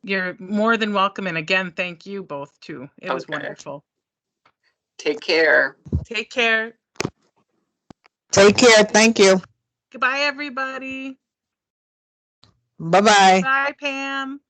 You're more than welcome. And again, thank you both too. It was wonderful. Take care. Take care. Take care. Thank you. Goodbye, everybody. Bye-bye. Bye, Pam.